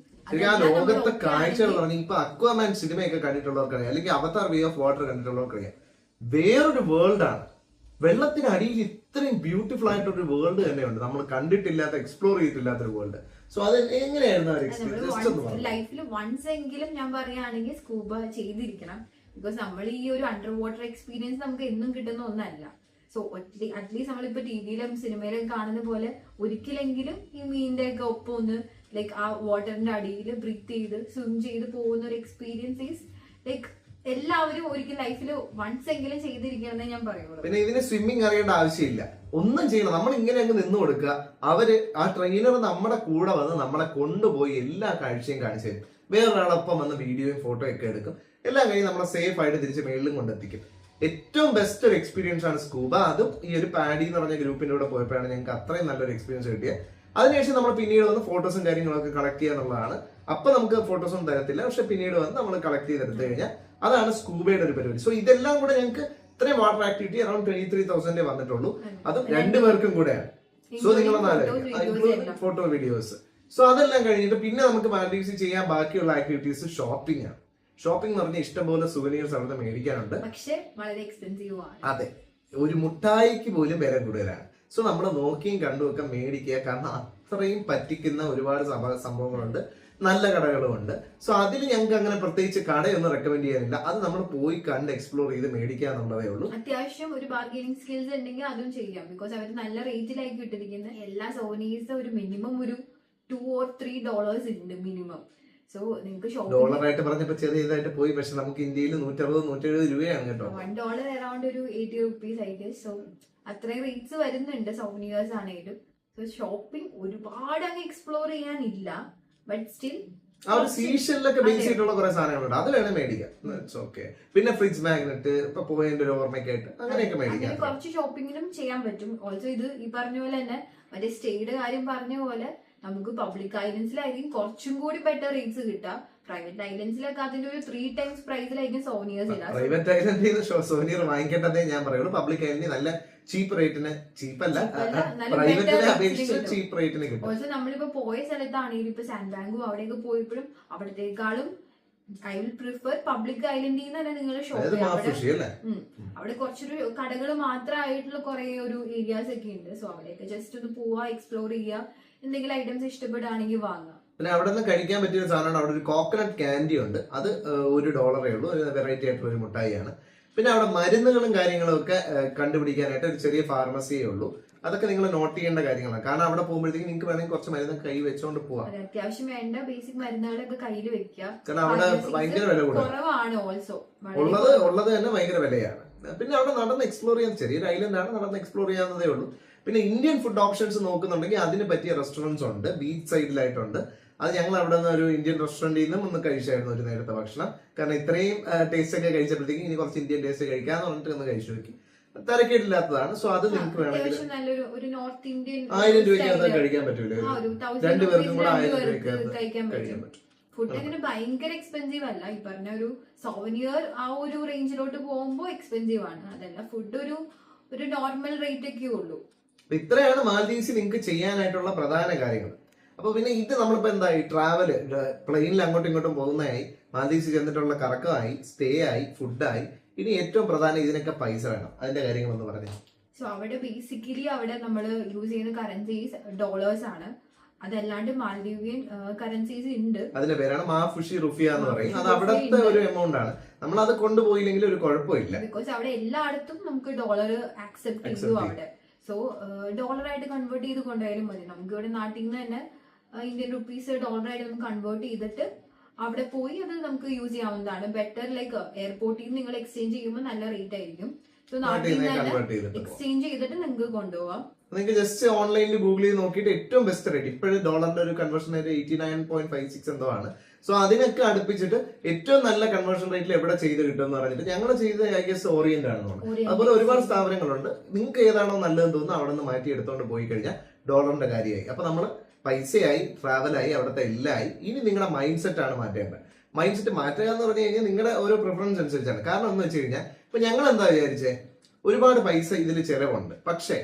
ആ ലോകത്തെ കാഴ്ചകൾ പറഞ്ഞാൽ ഇപ്പൊ അക്വാമാൻ സിനിമയൊക്കെ കണ്ടിട്ടുള്ളവർക്കറിയാം, അല്ലെങ്കിൽ അവതാർ വേ ഓഫ് വാട്ടർ കണ്ടിട്ടുള്ളവർക്കറിയാം. വേറൊരു വേൾഡ് ആണ്. വെള്ളത്തിനടിയിൽ ഇത്രയും ബ്യൂട്ടിഫുൾ ആയിട്ടൊരു വേൾഡ് തന്നെയുണ്ട്, നമ്മൾ കണ്ടിട്ടില്ലാത്ത എക്സ്പ്ലോർ ചെയ്തിട്ടില്ലാത്ത ഒരു വേൾഡ്. സോ അത് എങ്ങനെയായിരുന്നു ലൈഫിൽ വൺസ് എങ്കിലും ഞാൻ പറയുകയാണെങ്കിൽ സ്കൂബ ചെയ്തിരിക്കണം. ബിക്കോസ് നമ്മൾ ഈ ഒരു അണ്ടർ വാട്ടർ എക്സ്പീരിയൻസ് നമുക്ക് എന്നും കിട്ടുന്ന ഒന്നല്ല. സോ അറ്റ്ലീസ്റ്റ് നമ്മളിപ്പോ ടിവിയിലും സിനിമയിലും കാണുന്ന പോലെ ഒരിക്കലെങ്കിലും ഈ മീനിന്റെ ഒക്കെ ഒപ്പം ഒന്ന് ലൈക്ക് ആ വാട്ടറിന്റെ അടിയിൽ ബ്രീത്ത് ചെയ്ത് സ്വിം ചെയ്ത് പോകുന്ന ഒരു എക്സ്പീരിയൻസ് ഈസ് ലൈക്ക് എല്ലാവരും ഒരിക്കലും ലൈഫിൽ വൺസ് എങ്കിലും ചെയ്തിരിക്കണമെന്നേ ഞാൻ പറയുള്ളൂ. പിന്നെ ഇതിന് സ്വിമ്മിങ് അറിയേണ്ട ആവശ്യമില്ല, ഒന്നും ചെയ്യണം. നമ്മൾ ഇങ്ങനെ അങ്ങ് നിന്ന് കൊടുക്കുക, അവര് ആ ട്രെയിനർ നമ്മുടെ കൂടെ വന്ന് നമ്മളെ കൊണ്ടുപോയി എല്ലാ കാഴ്ചയും കാണിച്ചു തരും. വേറൊരാളൊപ്പം വന്ന് വീഡിയോയും ഫോട്ടോ ഒക്കെ എടുക്കും. എല്ലാം കഴിഞ്ഞ് നമ്മളെ സേഫ് ആയിട്ട് തിരിച്ച് മേളിലും കൊണ്ടെത്തിക്കും. ഏറ്റവും ബെസ്റ്റ് ഒരു എക്സ്പീരിയൻസ് ആണ് സ്കൂബ. അതും ഈ ഒരു പാഡി എന്ന് പറഞ്ഞ ഗ്രൂപ്പിന്റെ കൂടെ പോയപ്പോഴാണ് ഞങ്ങൾക്ക് അത്രയും നല്ലൊരു എക്സ്പീരിയൻസ് കിട്ടിയത്. അതിനുശേഷം നമ്മൾ പിന്നീട് വന്ന് ഫോട്ടോസും കാര്യങ്ങളൊക്കെ കളക്ട് ചെയ്യുക എന്നുള്ളതാണ്. അപ്പൊ നമുക്ക് ഫോട്ടോസൊന്നും തരത്തില്ല, പക്ഷെ പിന്നീട് വന്ന് നമ്മൾ കളക്ട് ചെയ്തെടുത്തു കഴിഞ്ഞാൽ അതാണ് സ്കൂബയുടെ ഒരു പരിപാടി. സോ ഇതെല്ലാം കൂടെ ഞങ്ങൾക്ക് ഇത്രയും വാട്ടർ ആക്ടിവിറ്റി അറൌണ്ട് 23,000 വന്നിട്ടുള്ളൂ. അതും 2 പേർക്കും കൂടെയാണ്. സോ നിങ്ങളൊന്നാലും ഫോട്ടോ വീഡിയോസ്. സോ അതെല്ലാം കഴിഞ്ഞിട്ട് പിന്നെ നമുക്ക് മാൽഡീവ്സിൽ ചെയ്യാൻ ബാക്കിയുള്ള ആക്ടിവിറ്റീസ് ഷോപ്പിംഗ് ആണ്. ഷോപ്പിംഗ് എന്ന് പറഞ്ഞാൽ ഇഷ്ടംപോലെ സുവനീർസ് അവിടെ മേടിക്കാനുണ്ട്. പക്ഷേ വളരെ എക്സ്പെൻസീവ് ആണ്. അതെ, ഒരു മുട്ടായിക്ക് പോലും വില കൂടുതലാണ്. സോ നമ്മൾ നോക്കിയും കണ്ടും ഒക്കെ മേടിക്കുക. കാരണം അത്രയും പറ്റിക്കുന്ന ഒരുപാട് സംഭവങ്ങളുണ്ട്, നല്ല കടകളുമുണ്ട്. സോ അതിൽ ഞങ്ങൾക്ക് അങ്ങനെ പ്രത്യേകിച്ച് കടയൊന്നും റെക്കമെൻഡ് ചെയ്യാനില്ല. അത് നമ്മൾ പോയി കണ്ട് എക്സ്പ്ലോർ ചെയ്ത് മേടിക്കുക എന്നുള്ളതേ ഉള്ളൂ. അത്യാവശ്യം ഒരു ബാർഗൈനിങ് സ്കിൽസ് ഉണ്ടെങ്കിൽ അതും ചെയ്യാം. ബിക്കോസ് അവർ നല്ല റേറ്റിലായി കിട്ടിയിരിക്കുന്നത്. എല്ലാ സോണീസ് ഒരു മിനിമം ഒരു $2 or $3 ഉണ്ട് മിനിമം. സോ നിങ്ങൾക്ക് ഡോളറായിട്ട് പറഞ്ഞപ്പോ ചെറിയതായിട്ട് പോയി, പക്ഷെ നമുക്ക് ഇന്ത്യയിൽ 160-170 രൂപയാണ് കേട്ടോ. $1 അറൌണ്ട് ഒരു 80 rupees ഐ ഗെസ്. സോ അത്രയും റേറ്റ്സ് വരുന്നുണ്ട് സോനിയേഴ്സ് ആണെങ്കിലും. സോ ഷോപ്പിംഗ് ഒരുപാട് അങ്ങ് എക്സ്പ്ലോർ ചെയ്യാനില്ല, ബട്ട് സ്റ്റിൽ ആ ഒരു സീഷനിലൊക്കെ ബേസ് ചെയ്തിട്ടുള്ള കുറെ സാധനങ്ങളുണ്ട്, അത് വേണേ മേടിക്കാം. ഓക്കെ. പിന്നെ ഫ്രിഡ്ജ് മാഗ്നറ്റ് ഇപ്പൊ പോയതിന്റെ ഒരു ഓർമ്മയ്ക്കായിട്ട് അങ്ങനെയൊക്കെ മേടിക്കാം. കുറച്ച് ഷോപ്പിങ്ങിനും ചെയ്യാൻ പറ്റും. ഓൾസോ ഇത് ഈ പറഞ്ഞ പോലെ തന്നെ മറ്റേ സ്റ്റേയുടെ കാര്യം പറഞ്ഞ പോലെ നമുക്ക് പബ്ലിക് ഐലൻഡ്സിലായിരിക്കും കുറച്ചും കൂടി ബെറ്റർ റേറ്റ്സ് കിട്ടുക. പ്രൈവറ്റ് ഐലൻഡ്സിലൊക്കെ അതിന്റെ ഒരു 3 times പ്രൈസിലായിരിക്കും സോനിയേഴ്സ് ഇല്ല. പ്രൈവറ്റ് ഐലൻഡിൽ സോനിയർ വാങ്ങിക്കേണ്ടതേ ഞാൻ പറയുള്ളൂ. പബ്ലിക് ഐലൻഡിൽ നല്ല ചീപ്പ് റേറ്റിന്, ചീപ്പല്ല പ്രൈവറ്റിനെ അപേക്ഷിച്ച് ചീപ്പ് റേറ്റിന് കിട്ടും. ഓൾസോ നമ്മളിപ്പോ പോയ സ്ഥലത്താണെങ്കിലും ഇപ്പൊ സാൻഡ് ബാങ്കും അവിടെയൊക്കെ പോയപ്പോഴും അവിടത്തേക്കാളും ഐ വിൽ പ്രിഫർ പബ്ലിക് ഐലൻഡിൽ നിന്ന് തന്നെ നിങ്ങൾ ഷോപ്പ്. അവിടെ കുറച്ചൊരു കടകൾ മാത്രമായിട്ടുള്ള കുറെ ഒരു ഏരിയാസ് ഒക്കെ ഉണ്ട്. സോ അവിടെയൊക്കെ ജസ്റ്റ് ഒന്ന് പോവാ, എക്സ്പ്ലോർ ചെയ്യുക, എന്തെങ്കിലും ഐറ്റംസ് ഇഷ്ടപ്പെടുകയാണെങ്കിൽ വാങ്ങാം. പിന്നെ അവിടെ നിന്ന് കഴിക്കാൻ പറ്റിയ സാധനമാണ്, അവിടെ ഒരു കോക്കനട്ട് കാൻഡി ഉണ്ട്. അത് $1 ഉള്ളൂ. ഒരു വെറൈറ്റി ആയിട്ടുള്ള ഒരു മുട്ടായിയാണ്. പിന്നെ അവിടെ മരുന്നുകളും കാര്യങ്ങളും ഒക്കെ കണ്ടുപിടിക്കാനായിട്ട് ഒരു ചെറിയ ഫാർമസിയേ ഉള്ളൂ. അതൊക്കെ നിങ്ങൾ നോട്ട് ചെയ്യേണ്ട കാര്യങ്ങളാണ്. കാരണം അവിടെ പോകുമ്പോഴത്തേക്ക് നിങ്ങൾക്ക് വേണമെങ്കിൽ കുറച്ച് മരുന്ന് കൈ വെച്ചോണ്ട് പോവാം. അത്യാവശ്യം വേണ്ട ബേസിക് മരുന്നുകളൊക്കെ കയ്യിൽ വെക്കുക. കാരണം അവിടെ ഭയങ്കര വില കുറവാണ്. ഓൾസോ ഉള്ളത് തന്നെ ഭയങ്കര വിലയാണ്. പിന്നെ അവിടെ നടന്ന് എക്സ്പ്ലോർ ചെയ്യാൻ, ചെറിയൊരു ഐലൻഡ് ആണ്, നടന്ന് എക്സ്പ്ലോർ ചെയ്യാവുന്നതേ ഉള്ളൂ. പിന്നെ ഇന്ത്യൻ ഫുഡ് ഓപ്ഷൻസ് നോക്കുന്നുണ്ടെങ്കിൽ അതിന് പറ്റിയ റെസ്റ്റോറൻറ്റ്സ് ഉണ്ട്, ബീച്ച് സൈഡിലായിട്ടുണ്ട്. അത് ഞങ്ങൾ അവിടെ നിന്ന് ഒരു ഇന്ത്യൻ റെസ്റ്റോറന്റിൽ നിന്നും ഒന്ന് കഴിച്ചായിരുന്നു ഒരു നേരത്തെ ഭക്ഷണം. കാരണം ഇത്രയും ടേസ്റ്റ് ഒക്കെ കഴിച്ചപ്പോഴത്തേക്ക് ഇനി കുറച്ച് ഇന്ത്യൻ ടേസ്റ്റ് കഴിക്കാന്ന് പറഞ്ഞിട്ട് ഒന്ന് കഴിച്ചു നോക്കി. തിരക്കേടില്ലാത്തതാണ്. സോ അത് നിങ്ങൾക്ക് വേണമെങ്കിൽ 1000 രൂപയ്ക്ക് അത് കഴിക്കാൻ പറ്റൂല. 2 പേർക്കും കൂടെ 1000 രൂപയ്ക്ക് കഴിക്കാൻ പറ്റും. ഫുഡ് അങ്ങനെ ഭയങ്കര എക്സ്പെൻസീവ് അല്ല. ഈ പറഞ്ഞ ഒരു സോവനിയർ ആ ഒരു റേഞ്ചിലോട്ട് പോകുമ്പോൾ എക്സ്പെൻസീവ് ആണ്. അതല്ല, ഫുഡ് ഒരു നോർമൽ റേറ്റ് ഒക്കെ ഉള്ളൂ. ഇത്രയാണ് മാൽദീവ്സിൽ നിങ്ങൾക്ക് ചെയ്യാനായിട്ടുള്ള പ്രധാന കാര്യങ്ങൾ. അപ്പൊ പിന്നെ ഇത് നമ്മളിപ്പോ എന്തായി, ട്രാവല് പ്ലെയിനിൽ അങ്ങോട്ടും ഇങ്ങോട്ടും പോകുന്നതായി, മാൽദീവ്സിൽ ചെന്നിട്ടുള്ള കറക്കമായി, സ്റ്റേ ആയി, ഫുഡായി. ഇനി ഏറ്റവും പ്രധാനം ഇതിനൊക്കെ പൈസ വേണം. അതിന്റെ കാര്യങ്ങളൊന്ന് പറഞ്ഞു. സോ അവിടെ ബേസിക്കലി അവിടെ നമ്മൾ യൂസ് ചെയ്യുന്ന കറൻസീസ് ഡോളേഴ്സ് ആണ്. അതല്ലാണ്ട് മാൽഡീവിയൻ കറൻസീസ് ഉണ്ട്. അതിന്റെ പേരാണ് മാഫുഷി റുഫിയ എന്ന് പറയും. അത് അവിടുത്തെ ഒരു എമൗണ്ട് ആണ്. നമ്മൾ അത് കൊണ്ടുപോയില്ലെങ്കിൽ ഒരു കുഴപ്പമില്ല. ബിക്കോസ് അവിടെ എല്ലായിടത്തും നമുക്ക് ഡോളർ ആക്സെപ്റ്റ് ചെയ്തു അവിടെ. സോ ഡോളറായിട്ട് കൺവേർട്ട് ചെയ്ത് കൊണ്ടുപോയാലും മതി. നമുക്ക് ഇവിടെ നാട്ടിൽ നിന്ന് തന്നെ ഇന്ത്യൻ റുപ്പീസ് ഡോളറായിട്ട് നമുക്ക് കൺവേർട്ട് ചെയ്തിട്ട് അവിടെ പോയി അത് നമുക്ക് യൂസ് ചെയ്യാവുന്നതാണ്. ബെറ്റർ ലൈക്ക് എയർപോർട്ടിൽ നിന്ന് നിങ്ങൾ എക്സ്ചേഞ്ച് ചെയ്യുമ്പോൾ നല്ല റേറ്റ് ആയിരിക്കും. സോ നാട്ടിൽ നിന്ന് എക്സ്ചേഞ്ച് ചെയ്തിട്ട് നിങ്ങൾക്ക് കൊണ്ടുപോകാം. നിങ്ങൾക്ക് ജസ്റ്റ് ഓൺലൈനിൽ ഗൂഗിൾ ചെയ്ത് നോക്കിയിട്ട് ഏറ്റവും ബെസ്റ്റ് റേറ്റ്, ഇപ്പോഴും ഡോളറിന്റെ ഒരു കൺവേർഷൻ റേറ്റ് 89.56 എന്തോ ആണ്. സോ അതിനൊക്കെ അടുപ്പിച്ചിട്ട് ഏറ്റവും നല്ല കൺവേർഷൻ റേറ്റിൽ എവിടെ ചെയ്ത് കിട്ടും എന്ന് പറഞ്ഞിട്ട് ഞങ്ങൾ ചെയ്ത് ഐ ഗസ് ഓറിയന്റ് ആണ്. അതുപോലെ ഒരുപാട് സ്ഥാപനങ്ങളുണ്ട്. നിങ്ങൾക്ക് ഏതാണോ നല്ലതെന്ന് തോന്നുന്നു അവിടെ നിന്ന് മാറ്റി എടുത്തോണ്ട് പോയി കഴിഞ്ഞാൽ ഡോളറിന്റെ കാര്യമായി. അപ്പൊ നമ്മൾ പൈസയായി, ട്രാവലായി, അവിടുത്തെ എല്ലായി. ഇനി നിങ്ങളുടെ മൈൻഡ് സെറ്റ് ആണ് മാറ്റേണ്ടത്. മൈൻഡ് സെറ്റ് മാറ്റുക എന്ന് പറഞ്ഞു കഴിഞ്ഞാൽ നിങ്ങളുടെ ഓരോ പ്രിഫറൻസ് അനുസരിച്ചാണ്. കാരണം എന്ന് വെച്ച് കഴിഞ്ഞാൽ ഇപ്പൊ ഞങ്ങൾ എന്താ വിചാരിച്ചേ, ഒരുപാട് പൈസ ഇതിൽ ചെലവുണ്ട്, പക്ഷേ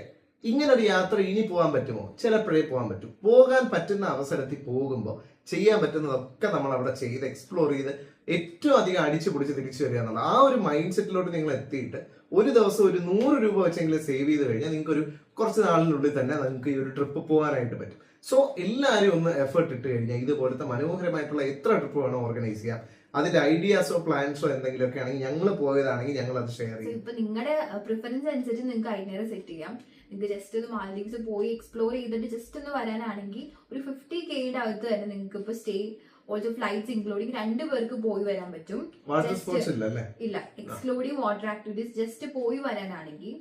ഇങ്ങനൊരു യാത്ര ഇനി പോകാൻ പറ്റുമോ? ചിലപ്പോഴേ പോകാൻ പറ്റും. പോകാൻ പറ്റുന്ന അവസരത്തിൽ പോകുമ്പോൾ ചെയ്യാൻ പറ്റുന്നതൊക്കെ നമ്മൾ അവിടെ ചെയ്ത് എക്സ്പ്ലോർ ചെയ്ത് ഏറ്റവും അധികം അടിച്ചു പൊടിച്ച് തിരിച്ചു വരിക എന്നുള്ള ആ ഒരു മൈൻഡ് സെറ്റിലോട്ട് നിങ്ങൾ എത്തിയിട്ട് ഒരു ദിവസം ഒരു 100 രൂപ വെച്ചെങ്കിലും സേവ് ചെയ്ത് കഴിഞ്ഞാൽ നിങ്ങൾക്ക് ഒരു കുറച്ച് നാളിനുള്ളിൽ തന്നെ നിങ്ങൾക്ക് ഈ ഒരു ട്രിപ്പ് പോകാനായിട്ട് പറ്റും. സോ എല്ലാവരും ഒന്ന് എഫേർട്ട് ഇട്ട് കഴിഞ്ഞാൽ ഇതുപോലത്തെ മനോഹരമായിട്ടുള്ള എത്ര ട്രിപ്പ് വേണോ ഓർഗനൈസ് ചെയ്യാം. അതിന്റെ ഐഡിയാസോ പ്ലാൻസോ എന്തെങ്കിലുമൊക്കെ ആണെങ്കിൽ ഞങ്ങൾ പോയതാണെങ്കിൽ ഞങ്ങൾ അത് ഷെയർ ചെയ്യും. ഇപ്പൊ നിങ്ങളുടെ പ്രിഫറൻസ് അനുസരിച്ച് നിങ്ങൾക്ക് ഐഡിയ സെറ്റ് ചെയ്യാം. നിങ്ങൾക്ക് ജസ്റ്റ് ഒന്ന് മാൽഡീവ്സ് പോയി എക്സ്പ്ലോർ ചെയ്തിട്ട് ജസ്റ്റ് ഒന്ന് വരാനാണെങ്കിൽ ഒരു 50K അകത്ത് തന്നെ നിങ്ങൾക്ക് ഇപ്പൊ സ്റ്റേ ഓൾസോ ഫ്ലൈറ്റ്സ് ഇൻക്ലൂഡിങ് 2 പേർക്ക് പോയി വരാൻ പറ്റും. വാട്ടർ സ്പോർട്സ് ഇല്ല, എക്സ്ക്ലൂഡിങ് വാട്ടർ ആക്ടിവിറ്റീസ് ജസ്റ്റ് പോയി വരാനാണെങ്കിൽ,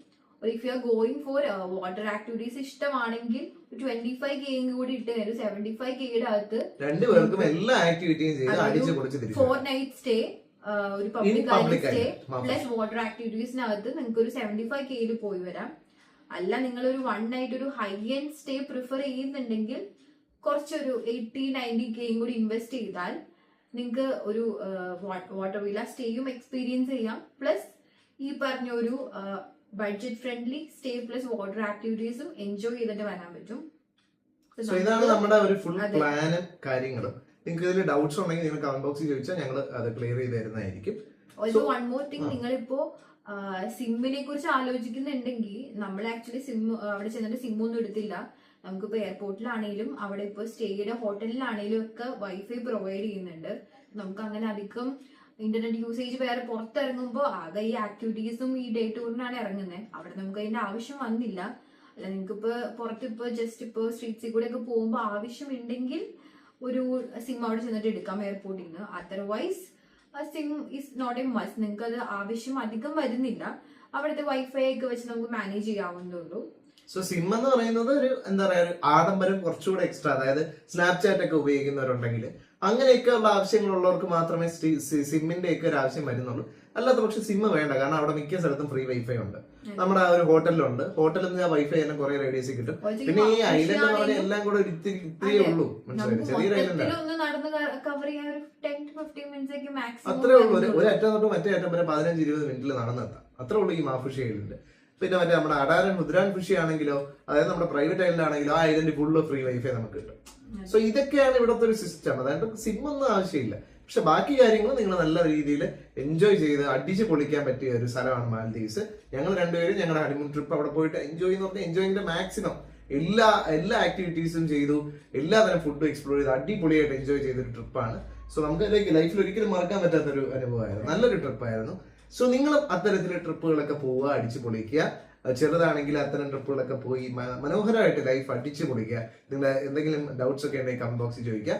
if you are going for water activities ഇഷ്ടമാണെങ്കിൽ 25K കൂടി ഇട്ട് തരും. 75K അകത്ത് 2 പേർക്കും എല്ലാ ആക്ടിവിറ്റിയും ചെയ്ത് അടിച്ച് പൊളിച്ച് തിരിച്ചു 4 നൈറ്റ് സ്റ്റേ, ഒരു പബ്ലിക് സ്റ്റേ പ്ലസ് വാട്ടർ ആക്ടിവിറ്റീസിനകത്ത് നിങ്ങൾക്ക് ഒരു 75K പോയി വരാം. അല്ല നിങ്ങൾ ഒരു 1 നൈറ്റ് ഒരു ഹൈ എൻഡ് സ്റ്റേ പ്രിഫർ ചെയ്യുന്നുണ്ടെങ്കിൽ കുറച്ചൊരു 80-90K കൂടി ഇൻവെസ്റ്റ് ചെയ്താൽ നിങ്ങൾക്ക് ഒരു വാട്ടർ വില്ല സ്റ്റേയും എക്സ്പീരിയൻസ് ചെയ്യാം. പ്ലസ് ഈ പറഞ്ഞ ഒരു budget friendly stay plus water ആക്ടിവിറ്റീസും എൻജോയ് ചെയ്തിട്ട് വരാൻ പറ്റും. സോ ഇതാണ് നമ്മുടെ ഒരു ഫുൾ പ്ലാനും കാര്യങ്ങളും. നിങ്ങൾക്ക് ഇതിൽ ഡൗട്ട്സ് ഉണ്ടെങ്കിൽ നിങ്ങൾ കമന്റ് ബോക്സിൽ ചോദിച്ചാൽ ഞങ്ങൾ അത് ക്ലിയർ ചെയ്ത് തരുന്നതായിരിക്കും. ഓൾസോ വൺ മോർ തിങ്, നിങ്ങളിപ്പോ സിമ്മിനെ കുറിച്ച് ആലോചിക്കുന്നുണ്ടെങ്കിൽ നമ്മൾ ആക്ച്വലി സിം അവിടെ ചെന്നിട്ട് സിം ഒന്നും എടുത്തില്ല. നമുക്കിപ്പോ എയർപോർട്ടിലാണെങ്കിലും അവിടെ ഇപ്പോൾ സ്റ്റേയുടെ ഹോട്ടലിലാണെങ്കിലും ഒക്കെ വൈഫൈ പ്രൊവൈഡ് ചെയ്യുന്നുണ്ട്. നമുക്ക് അങ്ങനെ അധികം ഇന്റർനെറ്റ് യൂസേജ് വേറെ പുറത്തിറങ്ങുമ്പോൾ ആകെ ഈ ആക്ടിവിറ്റീസും ഈ ഡേ ടൂറിനാണ് ഇറങ്ങുന്നത്. അവിടെ നമുക്ക് അതിന്റെ ആവശ്യം വന്നില്ല. അല്ല നിങ്ങൾക്ക് ഇപ്പൊ പുറത്ത് ഇപ്പൊ ജസ്റ്റ് ഇപ്പൊ സ്ട്രീറ്റ്സിൽ കൂടെ ഒക്കെ പോകുമ്പോൾ ആവശ്യമുണ്ടെങ്കിൽ ഒരു സിം അവിടെ ചെന്നിട്ട് എടുക്കാം എയർപോർട്ടിൽ നിന്ന്. Otherwise SIM is not a must. നിങ്ങൾക്ക് അത് ആവശ്യം അധികം വരുന്നില്ല. അവിടുത്തെ വൈഫൈ ഒക്കെ വെച്ച് നമുക്ക് മാനേജ് ചെയ്യാവുന്നതുള്ളൂ. സോ സിം എന്ന് പറയുന്നത് ഒരു എന്താ പറയാ ഒരു ആഡംബരം കുറച്ചുകൂടെ എക്സ്ട്രാ, അതായത് സ്നാപ്ചാറ്റ് ഒക്കെ ഉപയോഗിക്കുന്നവരുണ്ടെങ്കിൽ അങ്ങനെയൊക്കെ ഉള്ള ആവശ്യങ്ങളുള്ളവർക്ക് മാത്രമേ സിമ്മിന്റെ ഒക്കെ ഒരു ആവശ്യം വരുന്നുള്ളൂ. അല്ലാത്ത പക്ഷെ സിം വേണ്ട, കാരണം അവിടെ മിക്ക സ്ഥലത്തും ഫ്രീ വൈഫൈ ഉണ്ട്. നമ്മുടെ ആ ഒരു ഹോട്ടലിലുണ്ട്. ഹോട്ടലിൽ നിന്ന് വൈഫൈ എല്ലാം കുറെ റേഡിയസ് കിട്ടും. പിന്നെ ഈ ഐലൻഡ് എന്ന് പറഞ്ഞാൽ എല്ലാം കൂടെ ഇത്തിരിയേ ഉള്ളൂ, മനസ്സിലായി? ചെറിയ ഐലൻഡാണ്. അത്രേ ഉള്ളൂ. ഒരു അറ്റം തൊട്ട് മറ്റേ അറ്റം വരെ 15-20 മിനിറ്റിൽ നടന്നെത്താം. അത്രേ ഉള്ളൂ ഈ മാഫുഷി ഐലൻഡ്. പിന്നെ മറ്റേ നമ്മുടെ അഡാരൻ ഹുദ്രാൻ ഫിഷി ആണെങ്കിലോ, അതായത് നമ്മുടെ പ്രൈവറ്റ് ഐലൻഡ് ആണെങ്കിലോ ആ ഐലൻഡ് ഫുള്ള് ഫ്രീ വൈഫൈ നമുക്ക് കിട്ടും. സോ ഇതൊക്കെയാണ് ഇവിടുത്തെ ഒരു സിസ്റ്റം. അതായത് സിം ഒന്നും ആവശ്യമില്ല. പക്ഷെ ബാക്കി കാര്യങ്ങൾ നിങ്ങൾ നല്ല രീതിയിൽ എൻജോയ് ചെയ്ത് അടിച്ച് പൊളിക്കാൻ പറ്റിയ ഒരു സ്ഥലമാണ് മാൽദീവ്സ്. ഞങ്ങൾ രണ്ടുപേരും ഞങ്ങളുടെ ഹണിമൂൺ ട്രിപ്പ് അവിടെ പോയിട്ട് എൻജോയ് എന്ന് പറഞ്ഞാൽ എൻജോയിന്റെ മാക്സിമം എല്ലാ ആക്ടിവിറ്റീസും ചെയ്തു, എല്ലാ തരം ഫുഡും എക്സ്പ്ലോർ ചെയ്ത് അടിപൊളിയായിട്ട് എൻജോയ് ചെയ്തൊരു ട്രിപ്പാണ്. സോ നമുക്ക് ലൈഫിൽ ഒരിക്കലും മറക്കാൻ പറ്റാത്തൊരു അനുഭവമായിരുന്നു. നല്ലൊരു ട്രിപ്പായിരുന്നു. സോ നിങ്ങളും അത്തരത്തിലുള്ള ട്രിപ്പുകളൊക്കെ പോവുക, അടിച്ചു പൊളിക്കുക. ചെറുതാണെങ്കിൽ അത്തരം ട്രിപ്പുകളൊക്കെ പോയി മനോഹരമായിട്ട് ലൈഫ് അടിച്ചു പൊളിക്കുക. നിങ്ങളുടെ എന്തെങ്കിലും ഡൗട്ട്സ് ഒക്കെ ഉണ്ടെങ്കിൽ കമന്റ് ബോക്സിൽ ചോദിക്കുക.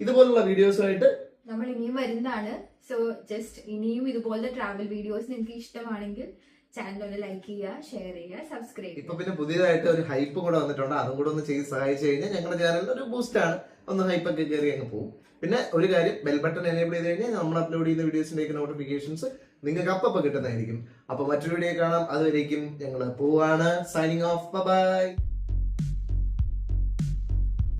ഇതുപോലുള്ള വീഡിയോസുമായിട്ട് നമ്മൾ ഇനിയും വരുന്നതാണ്. സോ ജസ്റ്റ് ഇനിയും ഇതുപോലത്തെ ട്രാവൽ വീഡിയോസ് നിങ്ങൾക്ക് ഇഷ്ടമാണെങ്കിൽ ചാനൽ ഒന്ന് ലൈക്ക് ചെയ്യുക, ഷെയർ ചെയ്യുക, സബ്സ്ക്രൈബ്. ഇപ്പൊ പിന്നെ പുതിയതായിട്ട് ഒരു ഹൈപ്പ് കൂടെ വന്നിട്ടുണ്ട്. അതും കൂടെ ഒന്ന് ചെയ്ത് സഹായിച്ചു കഴിഞ്ഞാൽ ഞങ്ങളുടെ ചാനലിന്റെ ഒരു ബൂസ്റ്റ് ആണ്. ഒന്ന് ഹൈപ്പൊക്കെ കയറി അങ്ങ് പോകും. പിന്നെ ഒരു കാര്യം, ബെൽ ബട്ടൺ എനേബിൾ ചെയ്ത് കഴിഞ്ഞാൽ നമ്മൾ അപ്ലോഡ് ചെയ്യുന്ന വീഡിയോസിന്റെ നോട്ടിഫിക്കേഷൻസ് നിങ്ങൾക്ക് അപ്പം കിട്ടുന്നതായിരിക്കും. അപ്പൊ മറ്റൊരു വീഡിയോ കാണാം. അതുവരേക്കും ഞങ്ങൾ പോവാണ്. Signing off. ബൈ.